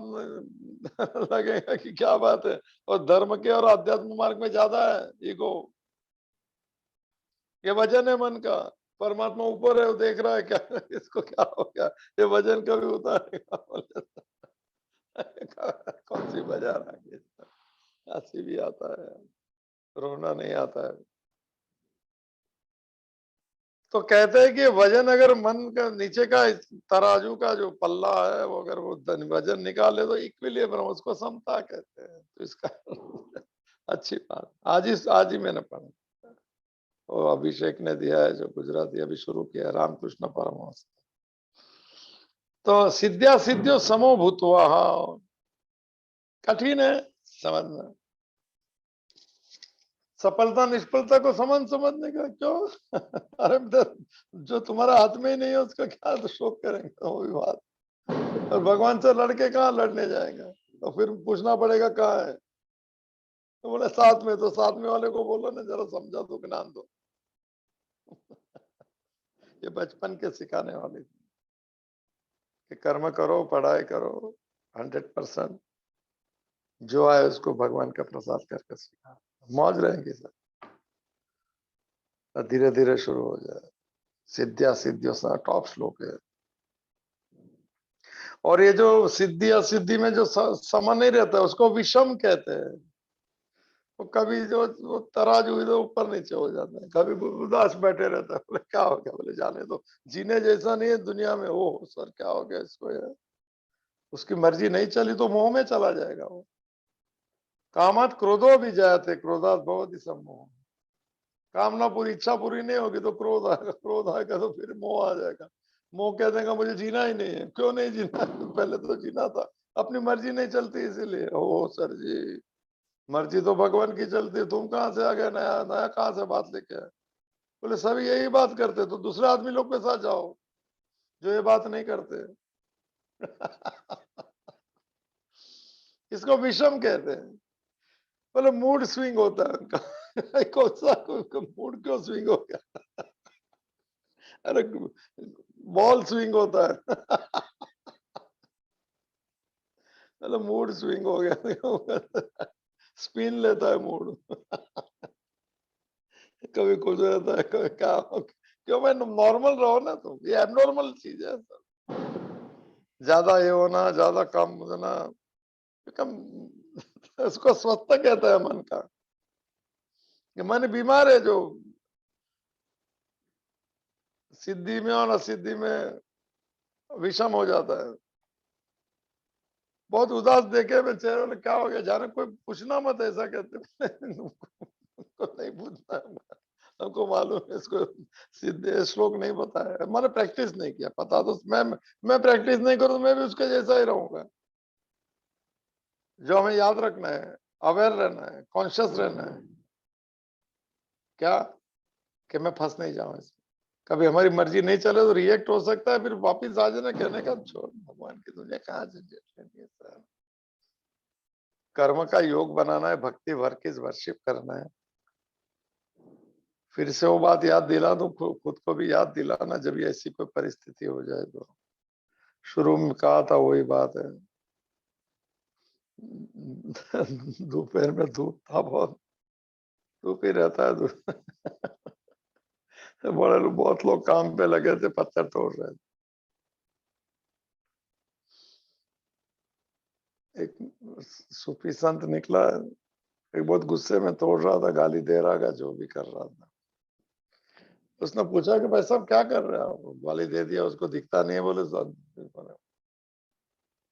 लगेगा कि क्या बात है। और धर्म के और अध्यात्म मार्ग में ज्यादा है ईगो, ये वजन है मन का। परमात्मा ऊपर है, वो देख रहा है क्या इसको क्या हो गया, ये वजन कभी उतारेगा। कौन सी बाजार आ गई, हंसी भी आता है, रोना नहीं आता है। तो कहते हैं कि वजन अगर मन का नीचे का तराजू का जो पल्ला है, वो अगर वो वजन निकाले तो इक्विलिब्रियम, उसको समता कहते हैं। तो इसका अच्छी बात, आज ही मैंने पढ़ा, वो अभिषेक ने दिया है, जो गुजराती अभी शुरू किया है, रामकृष्ण परमहंस। तो सिद्ध्या सिद्धियो समो भूतवा, कठिन है समझना, सफलता निष्फलता को समान समझने का क्यों। अरे जो तुम्हारा हाथ में ही नहीं है उसका क्या तो शोक करेंगे, वो भी बात। और भगवान से लड़के कहाँ लड़ने जाएगा, तो फिर पूछना पड़ेगा कहाँ है, तो बोले साथ में, तो साथ में वाले को बोलो ना जरा समझा दो, ज्ञान दो। ये बचपन के सिखाने वाली थी कि कर्म करो, पढ़ाई करो, 100% जो आए उसको भगवान का प्रसाद करके सिखा, मौज रहेंगी सर। धीरे धीरे शुरू हो जाए, सिद्धिया सिद्धियों सा टॉप श्लोक है। और ये जो सिद्धि असिद्धि में जो समान नहीं रहता है उसको विषम कहते हैं। वो कभी जो वो तराजू इधर ऊपर नीचे हो जाता है, कभी उदास बैठे रहता है। बोले क्या हो गया? बोले जाने दो, जीने जैसा नहीं है दुनिया में। ओ सर क्या हो गया इसको यार? उसकी मर्जी नहीं चली तो मोह में चला जाएगा वो। कामात क्रोधो भी जाते, क्रोधात भवति सम्मोह। कामना पूरी, इच्छा पूरी नहीं होगी तो क्रोध आएगा, क्रोध आएगा तो फिर मोह आ जाएगा। मोह कह देगा मुझे जीना ही नहीं है। क्यों नहीं जीना? पहले तो जीना था, अपनी मर्जी नहीं चलती इसीलिए। ओ सर जी, मर्जी तो भगवान की चलती है, तुम कहाँ से आ गए? नया नया कहाँ से बात लेके आए? बोले सभी यही बात करते, तो दूसरे आदमी लोग के साथ जाओ जो ये बात नहीं करते। इसको विषम कहते हैं। बोले मूड स्विंग होता है उनका। कौन सा मूड क्यों स्विंग हो गया? अरे बॉल स्विंग होता है। मतलब मूड स्विंग हो गया। स्पिन लेता है मूड। कभी कुछ हो जाता है, कभी क्या क्यों? मैं नॉर्मल रहो ना, तुम ये एबनॉर्मल चीज है सर। ज्यादा ये होना, ज्यादा कम होना, कम। उसको स्वस्थ कहता है मन का। कि मन बीमार है जो सिद्धि में और असिद्धि में विषम हो जाता है। बहुत उदास देखे मैं चेहरे में, क्या हो गया? जाने कोई पूछना मत ऐसा कहते। उनको नहीं पूछना है, हमको मालूम है इसको सीधे श्लोक नहीं पता है, मैंने प्रैक्टिस नहीं किया। पता तो मैं प्रैक्टिस नहीं करूं तो मैं भी उसके जैसा ही रहूंगा। जो हमें याद रखना है, अवेयर रहना है, कॉन्शियस रहना है। क्या? कि मैं फंस नहीं जाऊं इसमें। कभी हमारी मर्जी नहीं चले तो रिएक्ट हो सकता है, फिर वापिस आ जाना, कहने का छोड़ भगवान की दुनिया कहाँ झंझट लेनी है सर। कर्म का योग बनाना है, भक्ति भर की वर्शिप करना है। फिर से वो बात याद दिला दूं, खुद को भी याद दिलाना जब भी ऐसी कोई परिस्थिति हो जाए तो। शुरू में कहा था वही बात है। दोपहर में धूप था बहुत, धूप ही रहता है बड़े लोग, बहुत लोग काम पे लगे थे, पत्थर तोड़ रहे थे। एक सूफी संत निकला, एक बहुत गुस्से में तोड़ रहा था, गाली दे रहा था, जो भी कर रहा था। उसने पूछा कि भाई साहब क्या कर रहे हो? गाली दे दिया उसको, दिखता नहीं है। बोले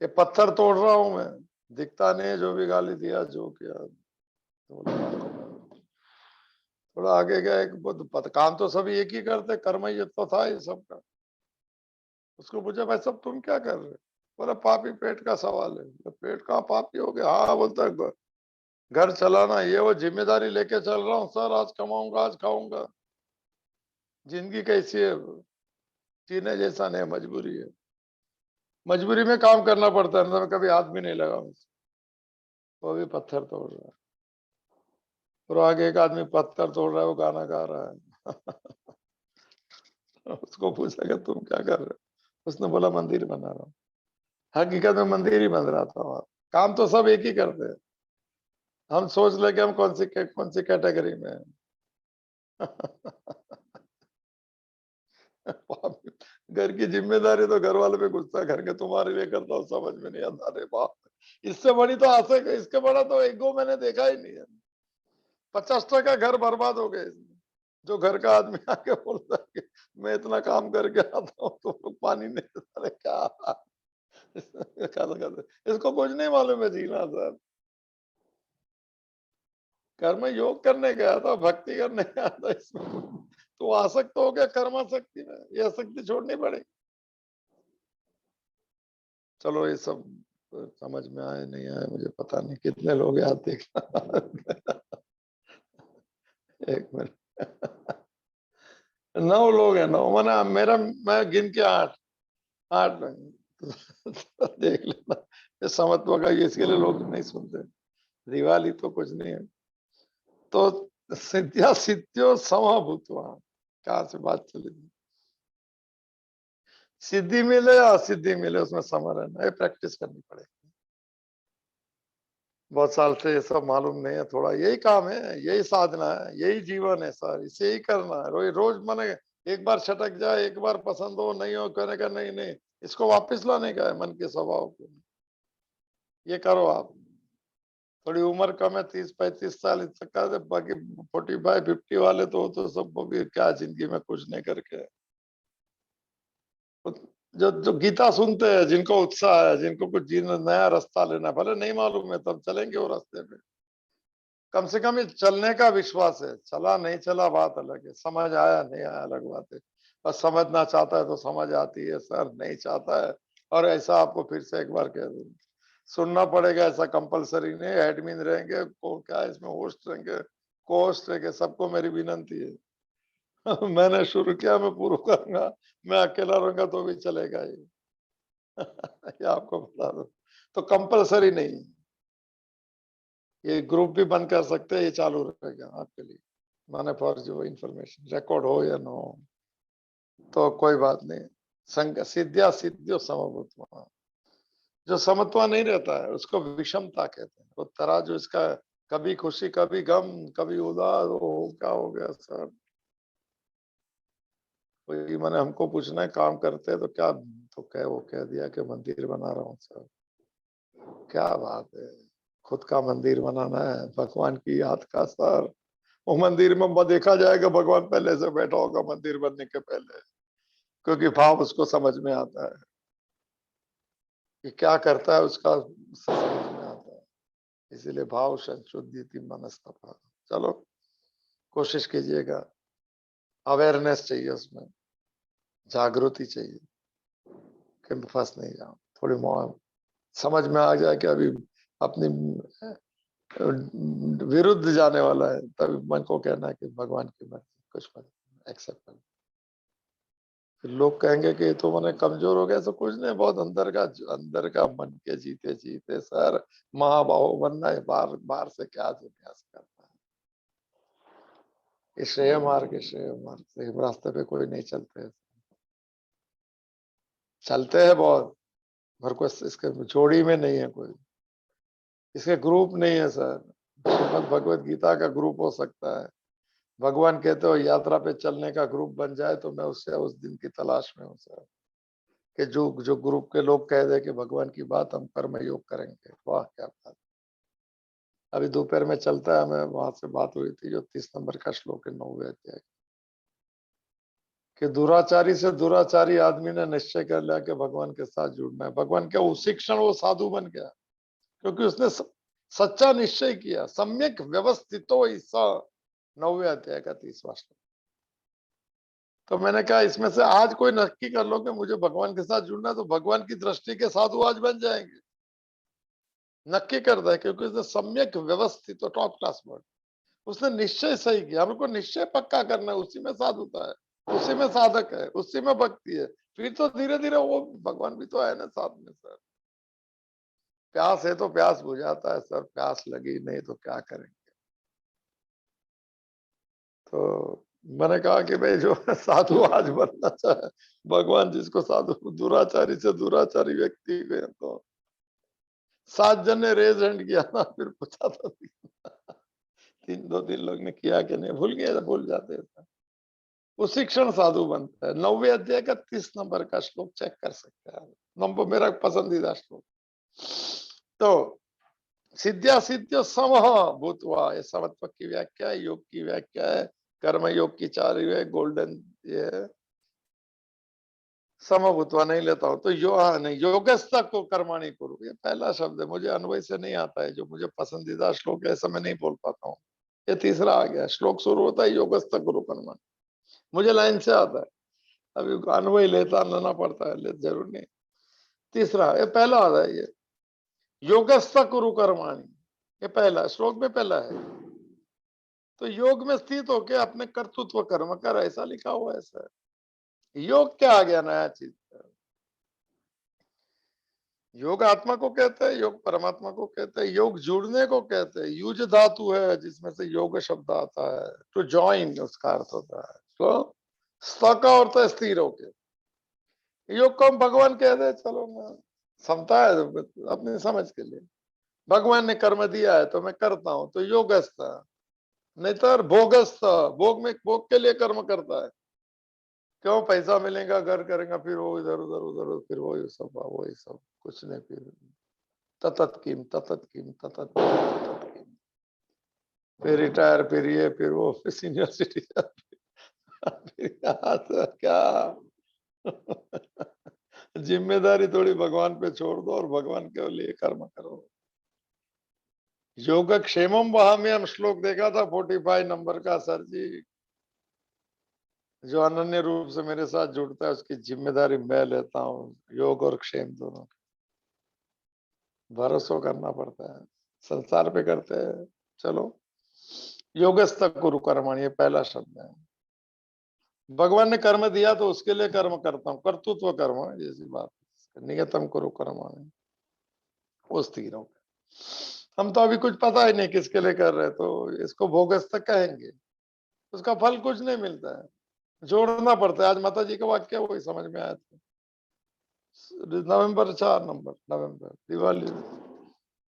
ये पत्थर तोड़ रहा हूं मैं, दिखता नहीं है, जो भी गाली दिया जो किया। तो थोड़ा आगे गया, एक काम तो सभी एक ही करते, कर्म ही तो था ये सबका। उसको पूछा भाई साहब तुम क्या कर रहे हो? बोला पापी पेट का सवाल है। तो पेट कहाँ पापी हो गया? हाँ बोलता है घर चलाना ये वो जिम्मेदारी लेके चल रहा हूँ सर, आज कमाऊंगा आज खाऊंगा। जिंदगी कैसी है? जीने जैसा नहीं, मजबूरी है। मजबूरी में काम करना पड़ता है, मैं कभी हाथ भी नहीं लगा मुझसे। वो भी पत्थर तोड़ रहा है, और आगे एक आदमी पत्थर तोड़ रहा है, वो गाना गा रहा है। उसको पूछा कि तुम क्या कर रहे हो? उसने बोला मंदिर बना रहा हूँ। हकीकत में मंदिर ही बन रहा था वहां। काम तो सब एक ही करते हैं, हम सोच ले कि हम कौन सी कैटेगरी में हैं। घर की जिम्मेदारी तो घर वाले पे गुस्सा करके तुम्हारे लिए करता हूँ, समझ में नहीं आता। अरे बाप, इससे बड़ी तो आशा, इसके बड़ा तो ईगो मैंने देखा ही नहीं है। 50 घर बर्बाद हो गए इसमें। जो घर का आदमी आके बोलता है कि मैं इतना काम करके आता हूँ तो लोग पानी नहीं देता। अरे क्या इसको कुछ नहीं मालूम है जीना सर। कर्म योग करने गया था, भक्ति करने गया था, इसमें तो आसक्त हो गया कर्माशक्ति में, ये आसक्ति छोड़नी पड़ेगी। चलो ये सब समझ में आए नहीं आए मुझे पता नहीं, कितने लोग याद देखना। एक मिनट। 9 लोग हैं, 9 माना मेरा, मैं गिन के 8, 8 देख लेना। ये समत्व का ये इसके लिए लोग नहीं सुनते। दिवाली तो कुछ नहीं है। तो सिद्धिया सिद्धियो समभूतवा, कहाँ से बात चली? सिद्धि मिले या असिद्धि मिले, उसमें समा रहना है, प्रैक्टिस करनी पड़ेगी। बहुत साल से ये सब मालूम नहीं है, थोड़ा यही काम है, यही साधना है, यही जीवन है सर, इसे ही करना है। रोज रोज माने एक बार छटक जाए, एक बार पसंद हो नहीं हो, कहने का नहीं नहीं, इसको वापस लाने का है मन के स्वभाव को। ये करो आप। थोड़ी उम्र कम है, 30-35 साल तक का, बाकी 45-50 वाले तो सब भी क्या जिंदगी में कुछ नहीं करके, जो जो गीता सुनते हैं, जिनको उत्साह है, जिनको कुछ जीना, नया रास्ता लेना, भले नहीं मालूम है तब चलेंगे वो रास्ते पे, कम से कम ये चलने का विश्वास है। चला नहीं चला बात अलग है, समझ आया नहीं आया अलग बात है। बस समझना चाहता है तो समझ आती है सर, नहीं चाहता है, और ऐसा आपको फिर से एक बार कह दूं, सुनना पड़ेगा, ऐसा कंपलसरी नहीं। एडमिन रहेंगे, को क्या इसमें होस्ट रहेंगे, को होस्ट रहेंगे, सबको मेरी विनंती है। मैंने शुरू किया, मैं पूरा करूंगा। मैं अकेला रहूंगा तो भी चलेगा ये। ये आपको बता दो, तो कंपलसरी नहीं है। ये ग्रुप भी बंद कर सकते हैं, ये चालू रहेगा आपके लिए, माने फॉर जो इंफॉर्मेशन, रिकॉर्ड हो या ना हो तो कोई बात नहीं। संग सिद्ध्या सिद्धियो समभूतवा, जो समत्वा नहीं रहता है उसको विषमता कहते हैं। वो तराजू इसका कभी खुशी कभी गम, कभी उदास, हो क्या हो गया सर। कोई मैंने हमको पूछना है काम करते हैं तो क्या, तो क्या वो कह दिया कि मंदिर बना रहा हूँ सर। क्या बात है, खुद का मंदिर बनाना है भगवान की याद का सर। वो मंदिर में देखा जाएगा भगवान पहले से बैठा होगा मंदिर बनने के पहले, क्योंकि भाव उसको समझ में आता है कि क्या करता है, उसका समझ में आता है। इसीलिए भाव संशुद्धि मनस्तपा। चलो कोशिश कीजिएगा, अवेयरनेस चाहिए उसमें, जागृति चाहिए कि मैं फंस नहीं जाऊं। थोड़ी समझ में आ जाए कि अभी अपनी विरुद्ध जाने वाला है, तभी मन को कहना है कि भगवान की मर्जी, कुछ मत एक्सेप्ट कर। फिर लोग कहेंगे कि ये तो मैंने कमजोर हो गया, तो कुछ नहीं, बहुत अंदर का मन के जीते जीते सर महाबाहु बनना है। बाहर बाहर से क्या दुनिया से करना है। ये श्रेय मार्ग से रास्ते पे कोई नहीं चलते, चलते हैं बहुत, पर कोई इसके जोड़ी में नहीं है, कोई इसके ग्रुप नहीं है सर। श्रीमद भगवत गीता का ग्रुप हो सकता है, भगवान कहते हो यात्रा पे चलने का ग्रुप बन जाए तो मैं उससे उस दिन की तलाश में हूँ सर, कि जो जो ग्रुप के लोग कह दे कि भगवान की बात हम कर्म योग करेंगे, वाह क्या बात। अभी दोपहर में चलता है, हमें वहां से बात हुई थी, जो 30 नंबर का श्लोक है 9वें अध्याय, कि दुराचारी से दुराचारी आदमी ने निश्चय कर लिया कि भगवान के साथ जुड़ना है। भगवान के उसी क्षण वो साधु बन गया, क्योंकि उसने सच्चा निश्चय किया। सम्यक व्यवस्थितो ईसा, 9वें अध्याय का 30वां श्लोक। तो मैंने कहा इसमें से आज कोई नक्की कर लो कि मुझे भगवान के साथ जुड़ना है, तो भगवान की दृष्टि के साधु आज बन जाएंगे, नक्की कर दे, क्योंकि उसने सम्यक व्यवस्थित, तो टॉप क्लास वर्ड, उसने निश्चय सही किया। हमको निश्चय पक्का करना है, उसी में साधुता है, उसी में साधक है, उसी में भक्ति है। फिर तो धीरे धीरे वो भगवान भी तो है ना साथ में सर। प्यास है तो प्यास बुझाता है सर, प्यास लगी नहीं तो क्या करेंगे। तो मैंने कहा कि भाई जो साधु आज बनना चाहे, भगवान जिसको साधु, दुराचारी से दुराचारी व्यक्ति को, तो 7 जन ने रेज हैंड किया ना, फिर पूछा था 2-3 लोग ने किया कि नहीं, भूल गए, भूल जाते हैं। उसी क्षण साधु बनता है। 9वें अध्याय का 30 नंबर का श्लोक चेक कर सकते हैं, नंबर मेरा पसंदीदा श्लोक। तो सिद्ध्या सिद्ध्य समह भूतवा, ये समत्व की व्याख्या है, योग की व्याख्या है, कर्म योग की 4 गोल्डन ये है। समभूतवा नहीं लेता हूं तो नहीं, योगस्थ को कर्माणी करो, ये पहला शब्द है, मुझे अन्वय से नहीं आता है, जो मुझे पसंदीदा श्लोक है ऐसा मैं नहीं बोल पाता हूँ। ये तीसरा आ गया, श्लोक शुरू होता है योगस्थ गुरु कर्माणी, मुझे लाइन से आता है, अभी अन्वय लेता लाना पड़ता है, ले जरूर नहीं। तीसरा, ये पहला आता है, ये योगस्थ कुरु कर्माणी, ये पहला श्लोक में पहला है। तो योग में स्थित होके अपने कर्तृत्व कर्म कर, ऐसा लिखा हुआ है सर। योग क्या आ गया नया चीज। योग आत्मा को कहते हैं, योग परमात्मा को कहते हैं, योग जुड़ने को कहते हैं। युज धातु है जिसमें से योग शब्द आता है, टू ज्वाइन उसका अर्थ होता है। तो स का अर्थ है स्थिर होके। योग को हम भगवान कह दे, चलो ना, समता है अपनी समझ के लिए। भगवान ने कर्म दिया है तो मैं करता हूं, तो योगस्थ। नहीं तो भोगस्थ, भोग में भोग के लिए कर्म करता है, क्यों पैसा मिलेगा घर करेगा, फिर वो इधर उधर उधर, फिर वही सब कुछ नहीं। फिर ततत किम ततत किम ततत किम ततत किम, फिर रिटायर, फिर ये, फिर वो, फिर सीनियर सिटीजन, फिर यहाँ से क्या। जिम्मेदारी थोड़ी भगवान पे छोड़ दो और भगवान के लिए कर्म करो। योगक्षेमम वहां हम श्लोक देखा था 45 नंबर का सर जी, जो अनन्य रूप से मेरे साथ जुड़ता है उसकी जिम्मेदारी मैं लेता हूँ, योग और क्षेम दोनों। भरोसा करना पड़ता है, संसार पे करते हैं। चलो, योगस्थ कुरु कर्मणि, ये पहला शब्द है। भगवान ने कर्म दिया तो उसके लिए कर्म करता हूँ, कर्तृत्व कर्म है जैसी बात। नियतम कुरु कर्मणि, वो स्थिर हो गया। हम तो अभी कुछ पता ही नहीं किसके लिए कर रहे, तो इसको भोगस्थ कहेंगे, उसका फल कुछ नहीं मिलता है, जोड़ना पड़ता है। आज माता जी का वाक्य वही समझ में आया था। नवंबर 4 नंबर नवंबर दिवाली,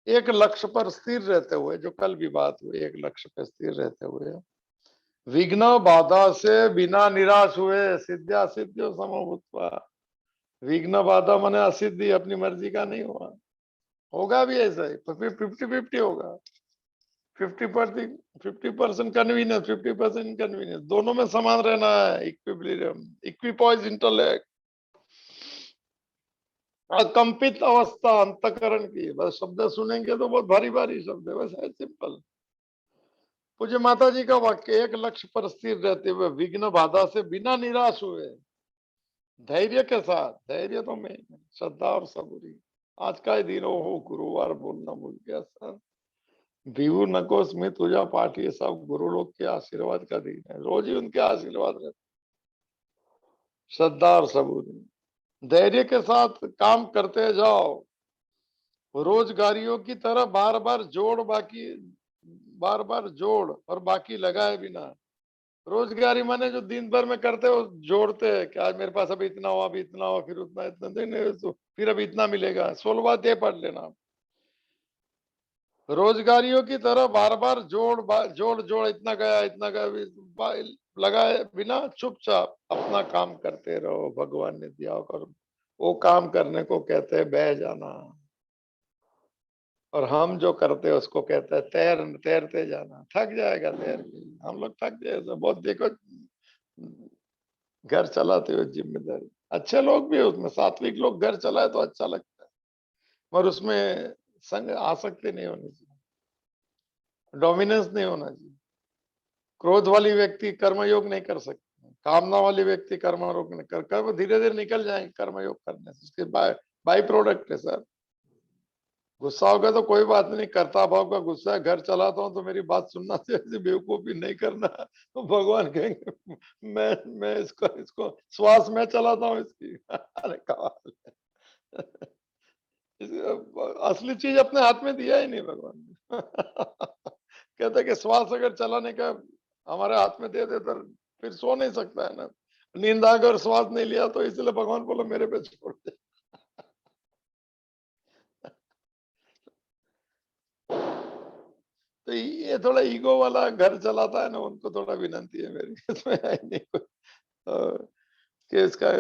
एक लक्ष्य पर स्थिर रहते हुए, जो कल भी बात हुई, एक लक्ष्य पर स्थिर रहते हुए, विघ्न बाधा से बिना निराश हुए, सिद्ध्या सिद्धियो समभूत्वा। विघ्न बाधा माने असिद्धि, अपनी मर्जी का नहीं हुआ, होगा भी ऐसा ही, तो फिर 50-50 होगा। 50% कन्वीनियंस, 50% इनकन्वीनियंस, दोनों में समान रहना है। इक्विलिब्रियम, इक्विपॉइज इंटेलेक्ट, अकंपित अवस्था अंतकरण की। बस शब्द सुनेंगे तो बहुत भारी भारी शब्द है, बस है सिंपल। पूज्य माता जी का वाक्य, एक लक्ष्य पर स्थिर रहते हुए, विघ्न बाधा से बिना निराश हुए, धैर्य के साथ, धैर्य तो मैं, श्रद्धा और सबूरी। आज का ही दिन हो, गुरुवार बोलना भूल गया सर। विभु नको स्मित पूजा पाठ, ये सब गुरु लोग के आशीर्वाद का दिन है, रोज ही उनके आशीर्वाद रहते। श्रद्धा और सबूरी, धैर्य के साथ काम करते जाओ, रोजगारियों की तरह बार बार जोड़ और बाकी लगाए बिना। रोजगारी माने जो दिन भर में करते हो, जोड़ते हैं कि आज मेरे पास अभी इतना हुआ, अभी इतना हुआ, फिर उतना, इतना देने तो फिर अभी इतना मिलेगा। 16 बात ये पढ़ लेना, रोजगारियों की तरह बार बार जोड़ जोड़, इतना गया इतना गया, लगाए बिना चुपचाप अपना काम करते रहो। भगवान ने दिया करो, वो काम करने को कहते हैं बह जाना, और हम जो करते हैं उसको कहते हैं तैरते जाना। थक जाएगा तैर के, हम लोग थक जाए तो बहुत। देखो, घर चलाते हुए जिम्मेदारी, अच्छे लोग भी उसमें, सात्विक लोग घर चलाए तो अच्छा लगता है, पर उसमें संग आसक्ति नहीं होनी चाहिए, डोमिनेंस नहीं होना चाहिए। क्रोध वाली व्यक्ति कर्मयोग नहीं कर सकते, कामना वाली व्यक्ति कर्मयोग नहीं कर, कर्म धीरे धीरे निकल जाएंगे कर्मयोग करने से, उसके बाई प्रोडक्ट है सर। गुस्सा होगा तो कोई बात नहीं, कर्ता भाव का गुस्सा है, घर चलाता हूँ तो मेरी बात सुनना चाहिए, बेवकूफी नहीं करना। तो भगवान कहेंगे मैं इसको इसको श्वास में चलाता हूँ इसकी। अरे कमाल है। असली चीज अपने हाथ में दिया ही नहीं भगवान ने। कहते कि श्वास अगर चलाने का हमारे हाथ में दे दे तो फिर सो नहीं सकता है ना। नींद अगर श्वास नहीं लिया तो इसलिए भगवान बोलो मेरे पे छोड़ दे। तो ये थोड़ा ईगो वाला घर चलाता है ना, उनको थोड़ा विनंती है मेरी, इसमें है ही नहीं कोई, कि इसका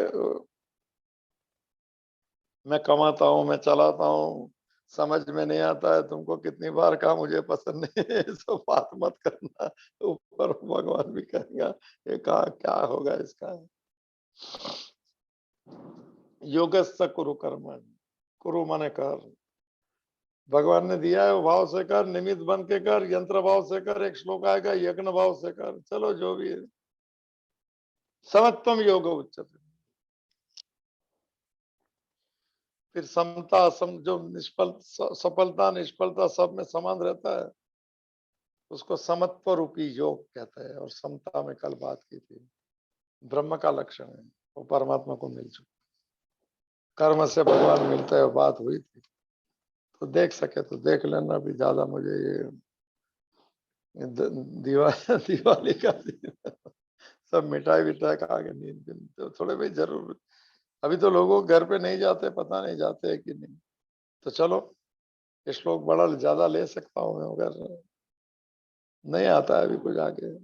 मैं कमाता हूँ, मैं चलाता हूँ, समझ में नहीं आता है तुमको कितनी बार कहा मुझे पसंद नहीं है, ये सब बात मत करना। ऊपर भगवान भी कहेगा ये कहा क्या होगा इसका। योगस्थ कुरु कर्म, कुरु माने कर, भगवान ने दिया है वो भाव से कर, निमित्त बन के कर, यंत्र भाव से कर, एक श्लोक आएगा यज्ञ भाव से कर। चलो जो भी है, समत्वम योग उच्चते। फिर समता जो निष्फल सफलता निष्फलता सब में समान रहता है, उसको समत्व रूपी योग कहते हैं। और समता में कल बात की थी, ब्रह्म का लक्षण है, वो परमात्मा को मिल चुका। कर्म से भगवान मिलते हैं, बात हुई थी, तो देख सके तो देख लेना। भी ज्यादा मुझे ये दिवाली का दिन, सब मिठाई विठाई खा के नींद तो थोड़े भाई जरूर। अभी तो लोगों घर पे नहीं जाते, पता नहीं जाते है कि नहीं। तो चलो, ये श्लोक बड़ा ज्यादा ले सकता हूँ मैं, अगर नहीं आता है अभी कुछ आगे।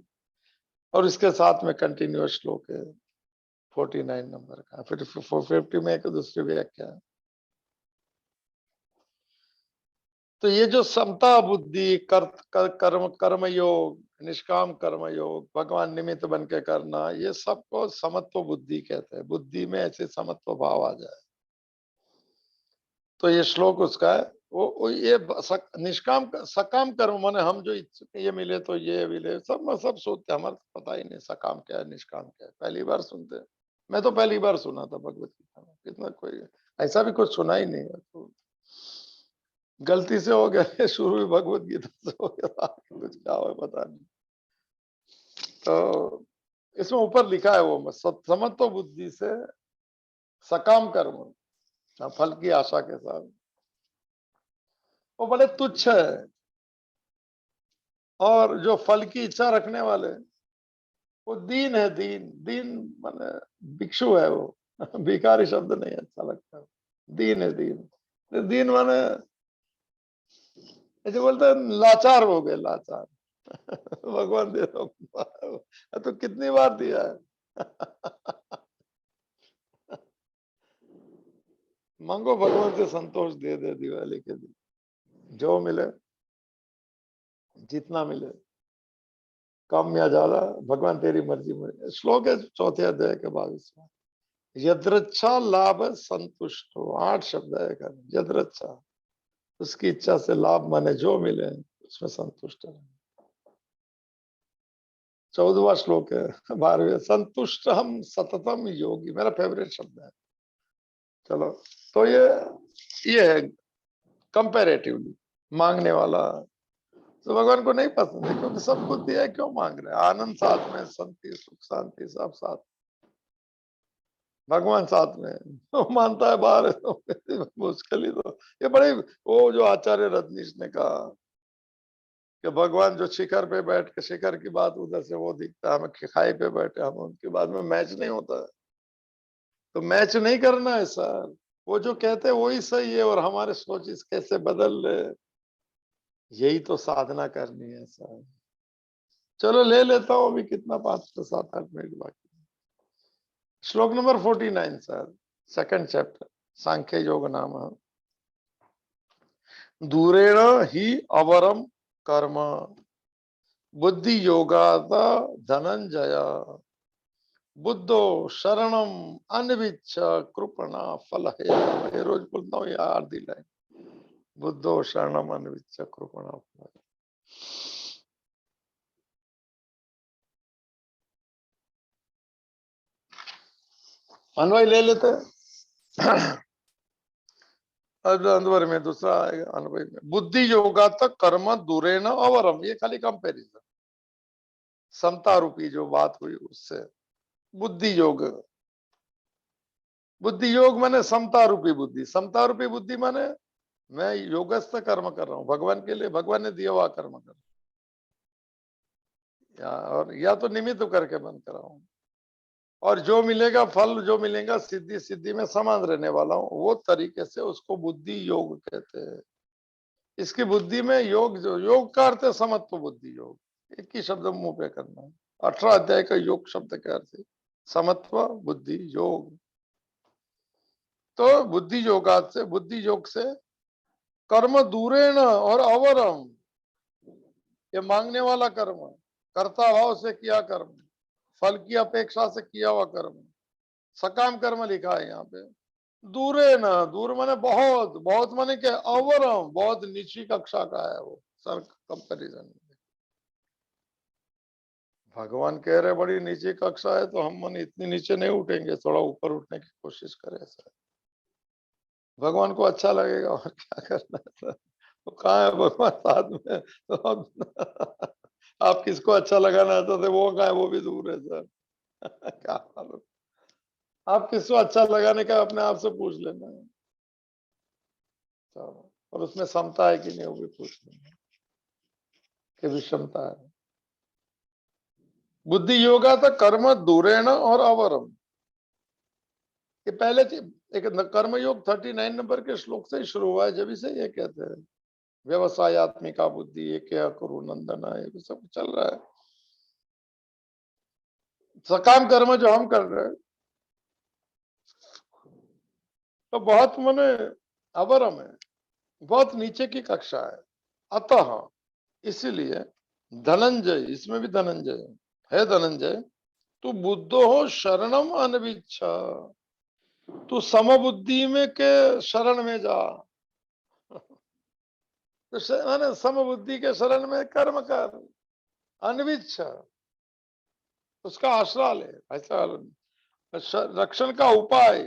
और इसके साथ में कंटिन्यूअस श्लोक है 49 नंबर का, फिर 450 में एक दूसरी व्याख्या है। तो ये जो समता बुद्धि, कर्म कर्म योग, निष्काम कर्म योग, भगवान निमित्त बन के करना, ये सबको समत्व बुद्धि कहते हैं। बुद्धि में ऐसे समत्व भाव आ जाए तो ये श्लोक उसका है। वो ये निष्काम सकाम कर्म माने हम जो ये मिले तो ये मिले, सब सोचते, हमारे तो पता ही नहीं सकाम क्या है निष्काम क्या है, पहली बार सुनते हैं। मैं तो पहली बार सुना था भगवत गीता में, कितना कोई ऐसा भी कुछ सुना ही नहीं है। तो गलती से हो गया शुरू भी भगवत गीता से हो गया, कुछ क्या हो पता नहीं। तो इसमें ऊपर लिखा है वो समत्व बुद्धि से सकाम कर्म, फल की आशा के साथ, वो बड़े तुच्छ है। और जो फल की इच्छा रखने वाले, वो दीन है। दीन दीन माने भिक्षु है वो भिखारी शब्द नहीं अच्छा लगता, दीन है। दीन दीन माने ऐसे बोलते हैं लाचार हो गए, लाचार भगवान दे दो तो कितनी बार दिया है मांगो भगवान से संतोष दे दे दिवाली के दिन, जो मिले, जितना मिले, कम या ज्यादा, भगवान तेरी मर्जी में। श्लोक है चौथे अध्याय के 22वां। यदृच्छा लाभ संतुष्ट हो, 8 शब्द है। यदृच्छा, उसकी इच्छा से लाभ माने जो मिले उसमें संतुष्ट है। 14वां श्लोक है 12वें। संतुष्ट हम सततम योगी, मेरा फेवरेट शब्द है। चलो, तो ये है कंपैरेटिवली मांगने वाला। तो भगवान को नहीं पसंद है, क्योंकि सब कुछ दिया है, क्यों मांग रहे हैं? आनंद साथ में, शांति सुख शांति सब साथ, भगवान साथ में। तो मानता है बाहर है तो मुश्किल ही। तो ये बड़े, वो जो आचार्य रजनीश ने कहा कि भगवान जो शिखर पे बैठ के, शिखर की बात उधर से वो दिखता है, हम खाई पे बैठे, हम उनके बाद में मैच नहीं होता है। तो मैच नहीं करना है सर, वो जो कहते हैं वही सही है, और हमारे सोच इस कैसे बदल रहे, यही तो साधना करनी है सर। चलो ले लेता हूँ अभी, कितना 5 7 8 मिनट बाकी। श्लोक नंबर 49 सर, सेकंड चैप्टर, सांख्य योग नाम। दूरेण ही अवरम कर्म बुद्धि योगात धनंजय बुद्धो शरणम अनविच्छ कृपणा फल है। ये रोज बोलता हूँ, ये आधी लाइन, बुद्धो शरणम अनविच्छ कृपणा फल। अनवय ले लेते अनवर में दूसरा आएगा, अनवय में बुद्धि योगा तक कर्म दूरे न अवरम, ये खाली कंपेरिजन, समता रूपी जो बात हुई उससे। बुद्धि योग, बुद्धि योग माने समता रूपी बुद्धि। समता रूपी बुद्धि माने मैं योगस्थ कर्म कर रहा हूं भगवान के लिए, भगवान ने दिया हुआ कर्म कर, या तो निमित्त करके बंद कर रहा हूं, और जो मिलेगा फल, जो मिलेगा सिद्धि सिद्धि में समान रहने वाला हूं, वो तरीके से उसको बुद्धि योग कहते हैं। इसकी बुद्धि में योग, जो योग का अर्थ है समत्व बुद्धि योग, एक ही शब्द मुंह पे करना है। 18 अध्याय का योग शब्द का अर्थ है समत्व बुद्धि योग। तो बुद्धि योगात से, बुद्धि योग से कर्म दूरेण और अवरम, ये मांगने वाला कर्म, कर्ता भाव से किया कर्म, फल की अपेक्षा से किया हुआ कर्म, सकाम कर्म लिखा है यहाँ पे। दूरे न, दूर माने बहुत, बहुत माने क्या, अवरम, बहुत नीची कक्षा का है वो सर, कंपैरिजन। भगवान कह रहे बड़ी नीची कक्षा है, तो हम मन इतनी नीचे नहीं उठेंगे, थोड़ा ऊपर उठने की कोशिश करें सर। भगवान को अच्छा लगेगा, और क्या करना है सर। तो कहाँ है भगवान साथ में, तो आप किसको अच्छा लगाना चाहते थे, वो कहाँ है, वो भी दूर है सर क्या मालूम, आप किसको अच्छा लगाने का अपने आप से पूछ लेना है। चलो, और उसमें समता है कि नहीं वो भी पूछ लेना, कि विषमता है। बुद्धि योगा था कर्म दूरेण और अवरम, ये पहले एक कर्म योग 39 नंबर के श्लोक से ही शुरू हुआ है, जब से ये कहते हैं व्यवसायत्मिका बुद्धि, ये क्या करो नंदन, ये सब चल रहा है। सकाम कर्म जो हम कर रहे हैं तो बहुत मने अवरम है, बहुत नीचे की कक्षा है। अतः इसीलिए धनंजय, इसमें भी धनंजय है, धनंजय तू बुद्धो हो शरणम अनभिच्छ, तू समबुद्धि में के शरण में जा। तो माने समबुद्धि के शरण में कर्म कर, अनभिच्छ उसका आश्रय ले, ऐसा रक्षण का उपाय,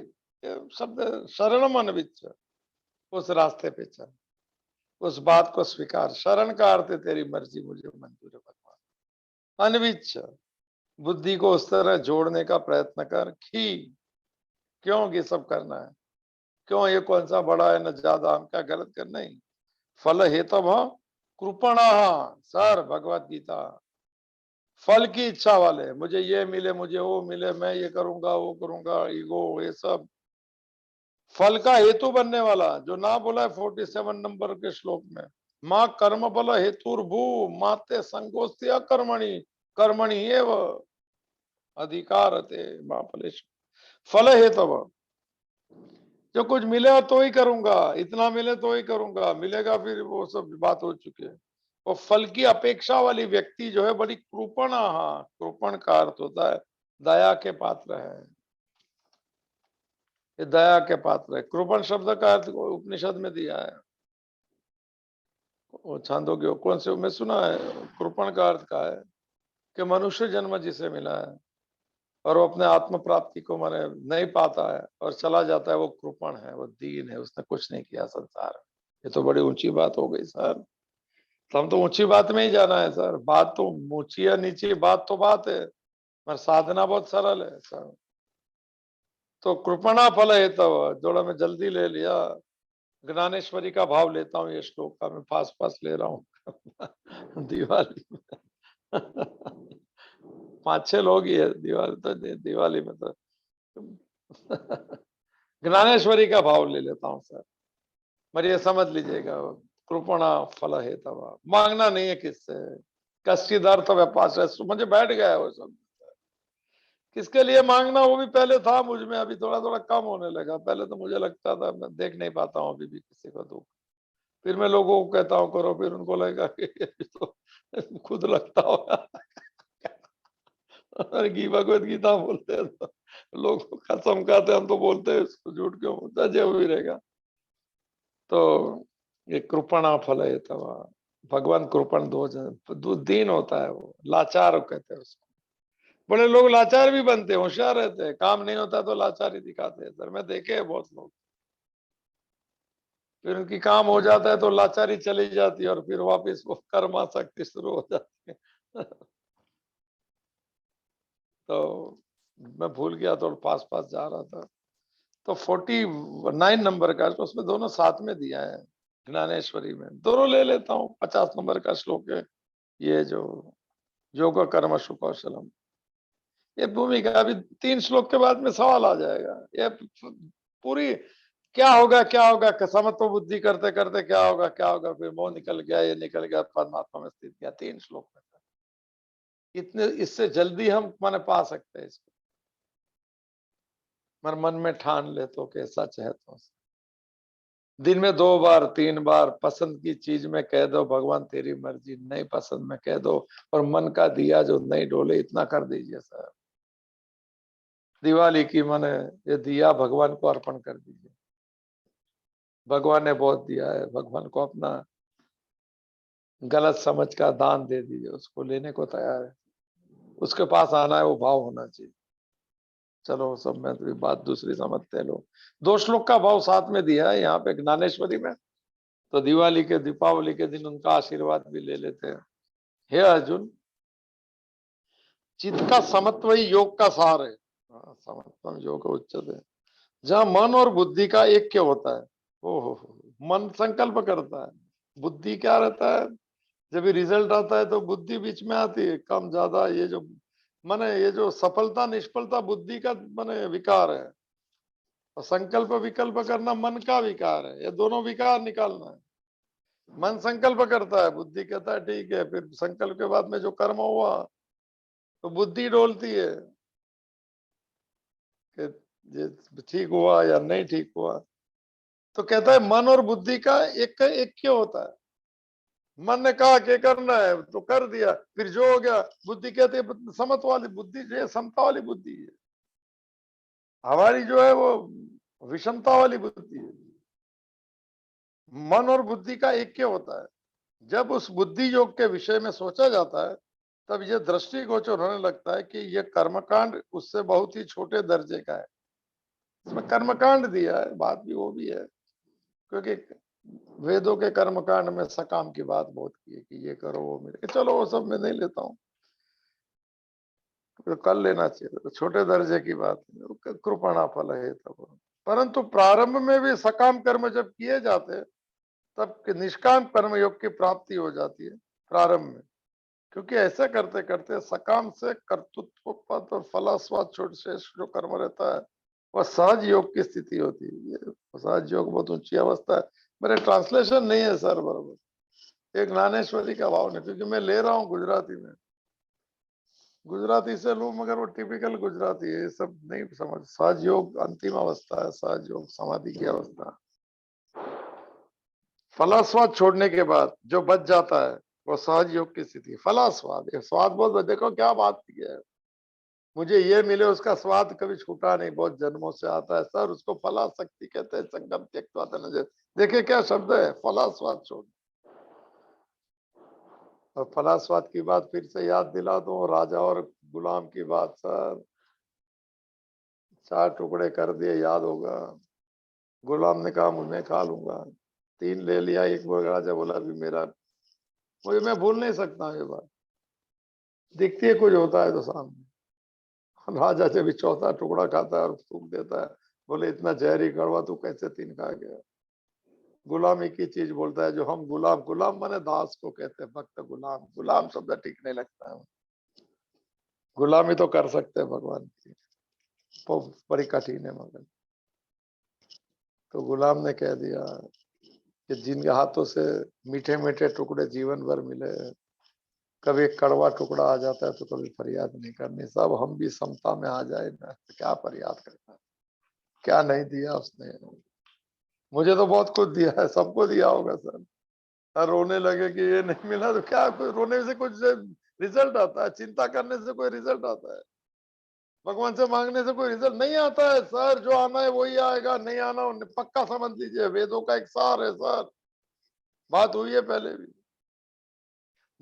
शब्द शरणम अनभिच्छ, उस रास्ते पे चल, उस बात को स्वीकार। शरण का अर्थ है तेरी मर्जी मुझे मंजूर है भगवान। अनभिच्छ बुद्धि को उस तरह जोड़ने का प्रयत्न कर कि क्यों ये सब करना है, क्यों ये कौन सा बड़ा है न ज्यादा, हम क्या गलत कर, नहीं। फल हेतव कृपणा, सर भगवत गीता, फल की इच्छा वाले, मुझे ये मिले, मुझे वो मिले, मैं ये करूंगा वो करूंगा, ईगो, ये सब फल का हेतु बनने वाला, जो ना बोला है 47 नंबर के श्लोक में, माँ कर्म बल हेतुर्भू माते संगोस्ती अकर्मणि कर्मणि एव अधिकार थे माँ फलेश। फल हेतव, जो कुछ मिले तो ही करूंगा, इतना मिले तो ही करूंगा, मिलेगा फिर वो सब बात हो चुकी है। और फल की अपेक्षा वाली व्यक्ति जो है बड़ी कृपण, हाँ कृपण का अर्थ होता है दया के पात्र है, ये दया के पात्र है। कृपण शब्द का अर्थ उपनिषद में दिया है, वो छांदोग्य कौन से में सुना है। कृपण का अर्थ का है कि मनुष्य जन्म जिसे मिला है और वो अपने आत्म प्राप्ति को माने नहीं पाता है और चला जाता है, वो कृपण है, वो दीन है, उसने कुछ नहीं किया संसार में। ये तो बड़ी ऊंची बात हो गई सर, तो हम तो ऊंची बात में ही जाना है सर। बात तो ऊंची या नीची बात तो बात है, पर साधना बहुत सरल है सर। तो कृपणा फल है, तब जोड़ा मैं जल्दी ले लिया, ज्ञानेश्वरी का भाव लेता हूँ, ये श्लोक का मैं फास्ट फास्ट ले रहा हूँ दिवाली में 5-6 लोग ही है दिवाली, तो दिवाली में तो ज्ञानेश्वरी का भाव ले लेता हूँ सर, पर ये समझ लीजिएगा, कृपणा फल है तब, मांगना नहीं है किससे, कष्टिदर्थ व्यापार, मुझे बैठ गया है वो सब। किसके लिए मांगना, वो भी पहले था मुझ में, अभी थोड़ा थोड़ा कम होने लगा। पहले तो मुझे लगता था मैं देख नहीं पाता हूँ अभी भी किसी को दुख, फिर मैं लोगों को कहता हूँ करो, फिर उनको लगेगा कि ये तो खुद लगता होगा की भगवत गीता बोलते हैं तो लोग कसम खाते, हम तो बोलते हैं इसको झूठ क्यों बोलता है, जो भी रहेगा। तो ये कृपणा फल है तब, भगवान कृपण दो दीन होता है, वो लाचार कहते हैं उसको। बड़े लोग लाचार भी बनते हैं, होशियार रहते हैं, काम नहीं होता तो लाचारी दिखाते हैं सर, मैं देखे हैं बहुत लोग। फिर उनकी काम हो जाता है तो लाचारी चली जाती है और फिर वापस वो कर्मा शक्ति शुरू हो जाती है तो मैं भूल गया, तो पास पास जा रहा था, तो 49 नंबर का, तो उसमें दोनों साथ में दिया है, ज्ञानेश्वरी में दोनों ले लेता हूँ। 50 नंबर का श्लोक है ये जो योग कर्म सुकौशलम, ये भूमिका अभी 3 श्लोक के बाद में सवाल आ जाएगा, ये पूरी क्या होगा क्या होगा, समत्व बुद्धि करते करते क्या होगा क्या होगा, फिर मोह निकल गया, ये निकल गया, परमात्मा में स्थित गया, 3 श्लोक में। इतने इससे जल्दी हम माने पा सकते हैं इसको, मर मन में ठान ले तो के सच है तो। दिन में 2 बार 3 बार पसंद की चीज में कह दो भगवान तेरी मर्जी, नहीं पसंद में कह दो, और मन का दिया जो नहीं डोले इतना कर दीजिए सर। दिवाली की माने ये दिया भगवान को अर्पण कर दीजिए, भगवान ने बहुत दिया है, भगवान को अपना गलत समझ का दान दे दीजिए, उसको लेने को तैयार है, उसके पास आना है, वो भाव होना चाहिए। चलो सब में तो बात दूसरी समझते हैं लोग। 2 श्लोक का भाव साथ में दिया है यहाँ पे ज्ञानेश्वरी में, तो दिवाली के दीपावली के दिन उनका आशीर्वाद भी ले लेते हैं। हे अर्जुन, चित्त का समत्व ही योग का सार है, समत्वम योग उच्चते, जहाँ मन और बुद्धि का ऐक्य होता है। हो मन संकल्प करता है, बुद्धि क्या रहता है, जब ये रिजल्ट आता है तो बुद्धि बीच में आती है, कम ज्यादा, ये जो माने ये जो सफलता निष्फलता बुद्धि का माने विकार है, और संकल्प विकल्प करना मन का विकार है, ये दोनों विकार निकालना है। मन संकल्प करता है, बुद्धि कहता है ठीक है, फिर संकल्प के बाद में जो कर्म हुआ तो बुद्धि डोलती है कि ये ठीक हुआ या नहीं ठीक हुआ। तो कहता है मन और बुद्धि का एक क्यों होता है? मन ने कहा कि करना है तो कर दिया, फिर जो हो गया। बुद्धि कहती है समत वाली बुद्धि जो है, समता वाली बुद्धि है। हमारी जो है वो विषमता वाली बुद्धि है। मन और बुद्धि का ऐक्य होता है। जब उस बुद्धि योग के विषय में सोचा जाता है, तब यह दृष्टिगोचर होने लगता है कि यह कर्मकांड उससे बहुत ही छोटे दर्जे का है। इसमें कर्मकांड दिया है, बात भी वो भी है, क्योंकि वेदों के कर्मकांड में सकाम की बात बहुत की है कि ये करो वो मेरे, चलो वो सब मैं नहीं लेता हूँ, तो कर लेना चाहिए, तो छोटे दर्जे की बात है, कृपणा फल है तब। परंतु प्रारंभ में भी सकाम कर्म जब किए जाते हैं, तब निष्काम कर्म योग की प्राप्ति हो जाती है प्रारंभ में। क्योंकि ऐसे करते करते सकाम से कर्तृत्व पद और फलास्वाद छोड़ शेष जो कर्म रहता है, वह सहज योग की स्थिति होती है। ये सहज योग बहुत ऊंची अवस्था है। मेरे ट्रांसलेशन नहीं है सर बराबर, एक ज्ञानेश्वरी का भाव नहीं, क्योंकि मैं ले रहा हूँ गुजराती में, गुजराती से लूं मगर वो टिपिकल गुजराती है, ये सब नहीं समझ। सहज योग अंतिम अवस्था है, सहज योग समाधि की अवस्था। फलास्वाद छोड़ने के बाद जो बच जाता है वो सहज योग की स्थिति। फलास्वाद, ये स्वाद बहुत, देखो क्या बात की है, मुझे ये मिले उसका स्वाद कभी छूटा नहीं, बहुत जन्मों से आता है सर, उसको फला शक्ति कहते हैं। संगम त्यक्त्वा नजर, देखिए क्या शब्द है, फलास्वाद छोड़। और फलास्वाद की बात फिर से याद दिला दो, राजा और गुलाम की बात सर, 4 टुकड़े कर दिए, याद होगा। गुलाम ने कहा मैं खा लूंगा, 3 ले लिया, एक राजा बोला भी मेरा, मुझे, मैं भूल नहीं सकता ये बात। दिखती है कुछ होता है तो सामने, राजा जब भी चौथा टुकड़ा खाता है और थूक देता है, बोले इतना जहरी कड़वा तू कैसे 3 खा गया। गुलाम एक ही चीज बोलता है, जो हम गुलाम, गुलाम माने दास को कहते हैं, भक्त गुलाम, गुलाम शब्द ठीक नहीं लगता है। गुलामी तो कर सकते हैं भगवान की, वो बड़ी कठिन है मगर। तो गुलाम ने कह दिया कि जिनके हाथों से मीठे मीठे टुकड़े जीवन भर मिले, कभी एक कड़वा टुकड़ा आ जाता है तो कभी फरियाद नहीं करनी, सब हम भी समता में आ जाए ना, तो क्या फरियाद करना, क्या नहीं दिया उसने। मुझे तो बहुत कुछ दिया है, सबको दिया होगा सर। और रोने लगे कि ये नहीं मिला तो क्या, कोई रोने से कुछ रिजल्ट आता है? चिंता करने से कोई रिजल्ट आता है? भगवान से मांगने से कोई रिजल्ट नहीं आता है सर, जो आना है वही आएगा, नहीं आना पक्का समझ लीजिए, वेदों का एक सार है सर, बात हुई है पहले भी।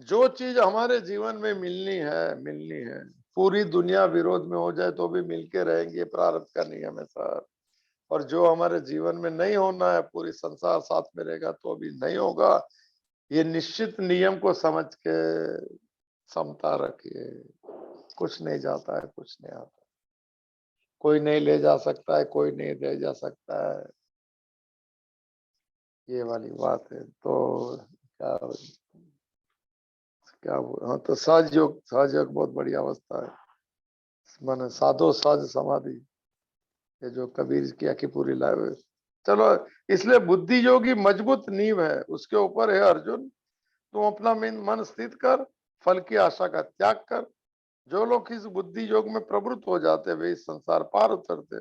जो चीज हमारे जीवन में मिलनी है, मिलनी है, पूरी दुनिया विरोध में हो जाए तो भी मिलके रहेंगे, प्रारब्ध का नियम है सर। और जो हमारे जीवन में नहीं होना है, पूरी संसार साथ में रहेगा तो भी नहीं होगा। ये निश्चित नियम को समझ के समता रखिए, कुछ नहीं जाता है, कुछ नहीं आता, कोई नहीं ले जा सकता है, कोई नहीं ले जा सकता है, ये वाली बात है। तो क्या क्या हाँ, तो सहज योग बहुत बड़ी अवस्था है, माने साधो सहज समाधि, ये जो कबीर की आखी पूरी लाइव है। चलो, इसलिए बुद्धि योगी मजबूत नींव है, उसके ऊपर है अर्जुन, तुम अपना मन स्थित कर, फल की आशा का त्याग कर। जो लोग इस बुद्धि योग में प्रवृत्त हो जाते वे इस संसार पार उतरते,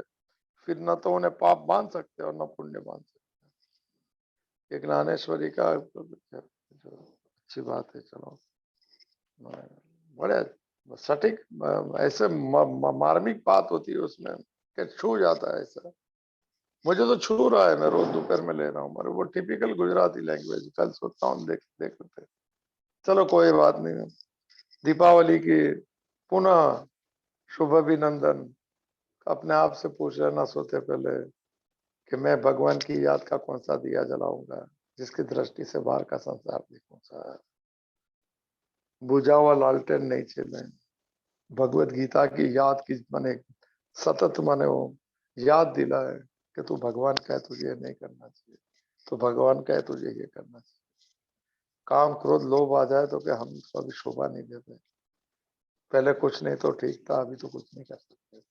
फिर न तो उन्हें पाप बांध सकते और न पुण्य बांध सकते। एक ज्ञानेश्वरी का जो अच्छी बात है, चलो बड़े सटीक, ऐसे मार्मिक बात होती है उसमें कि छू जाता है ऐसा। मुझे तो छू रहा है, मैं रोज दोपहर में ले रहा हूँ, मगर वो टिपिकल गुजराती लैंग्वेज, कल सोचता हूँ देख देख लेते। चलो कोई बात नहीं। दीपावली की पुनः शुभ अभिनंदन। अपने आप से पूछ लेना सोते पहले कि मैं भगवान की याद का कौन सा दिया जलाऊंगा, जिसकी दृष्टि से बाहर का संसार देखूं सर। बुझा हुआ लालटेन नहीं चले। भगवत गीता की याद की माने सतत माने वो याद दिलाए कि तू भगवान कहे तुझे ये नहीं करना चाहिए, तो भगवान कहे तुझे ये करना चाहिए। काम क्रोध लोभ आ जाए तो क्या हम कभी शोभा नहीं देते? पहले कुछ नहीं तो ठीक था, अभी तो कुछ नहीं कर सकते।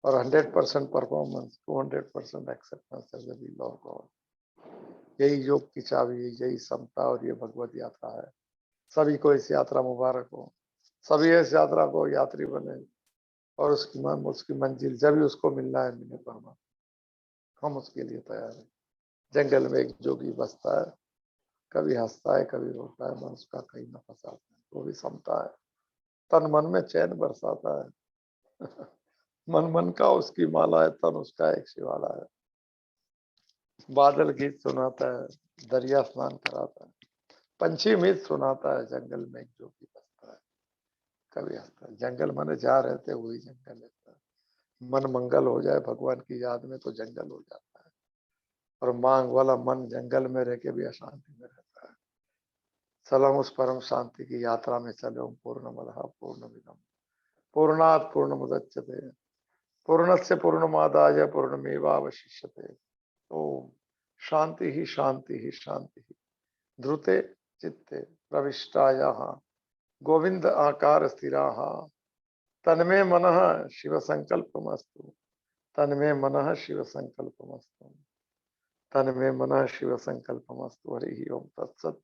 और 100% performance, 200% acceptance as a will of God, यही योग की चाबी, यही समता और ये भगवत यात्रा है। सभी को इस यात्रा मुबारक हो, सभी इस यात्रा को यात्री बने और उसकी मंजिल जब भी उसको मिलना है मिले परमात्मा। हम उसके लिए तैयार हैं। जंगल में एक जोगी बसता है, कभी हंसता है कभी रोता है, मन उसका कहीं न फंसाता है, वो भी समता है, तन मन में चैन बरसाता है। मन मन का उसकी माला है, तन उसका एक शिवाला है। बादल गीत सुनाता है, दरिया स्नान कराता है, पंछी मीत सुनाता है, जंगल में एक जोगी बसता है, कभी हंसता है। जंगल माने जहाँ रहते वही जंगल रहता है। मन मंगल हो जाए भगवान की याद में तो जंगल हो जाता है, और मांग वाला मन जंगल में रह के भी अशांति में रहता है। सलाम उस परम शांति की यात्रा में चलो, पूर्णमदः पूर्णमिदं पूर्णात् पूर्णमुदच्यते पूर्णस्य पूर्णमादाय पूर्णमेवावशिष्यते। ओम शांति ही शांति ही शांति ही। ध्रुते चित्ते प्रविष्टायाः गोविंद आकार स्थिराः तन्मे मनः शिव संकल्पमस्तु तन्मे मनः शिव संकल्पमस्तु तन्मे मनः शिव संकल्पमस्तु। हरि ओम तत्सत।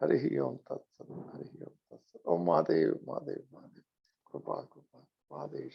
हरि ओम तत्सत। हरि ओम तत्सत। ओम महादेव महादेव महादेव। कृपा कृपा महादेव।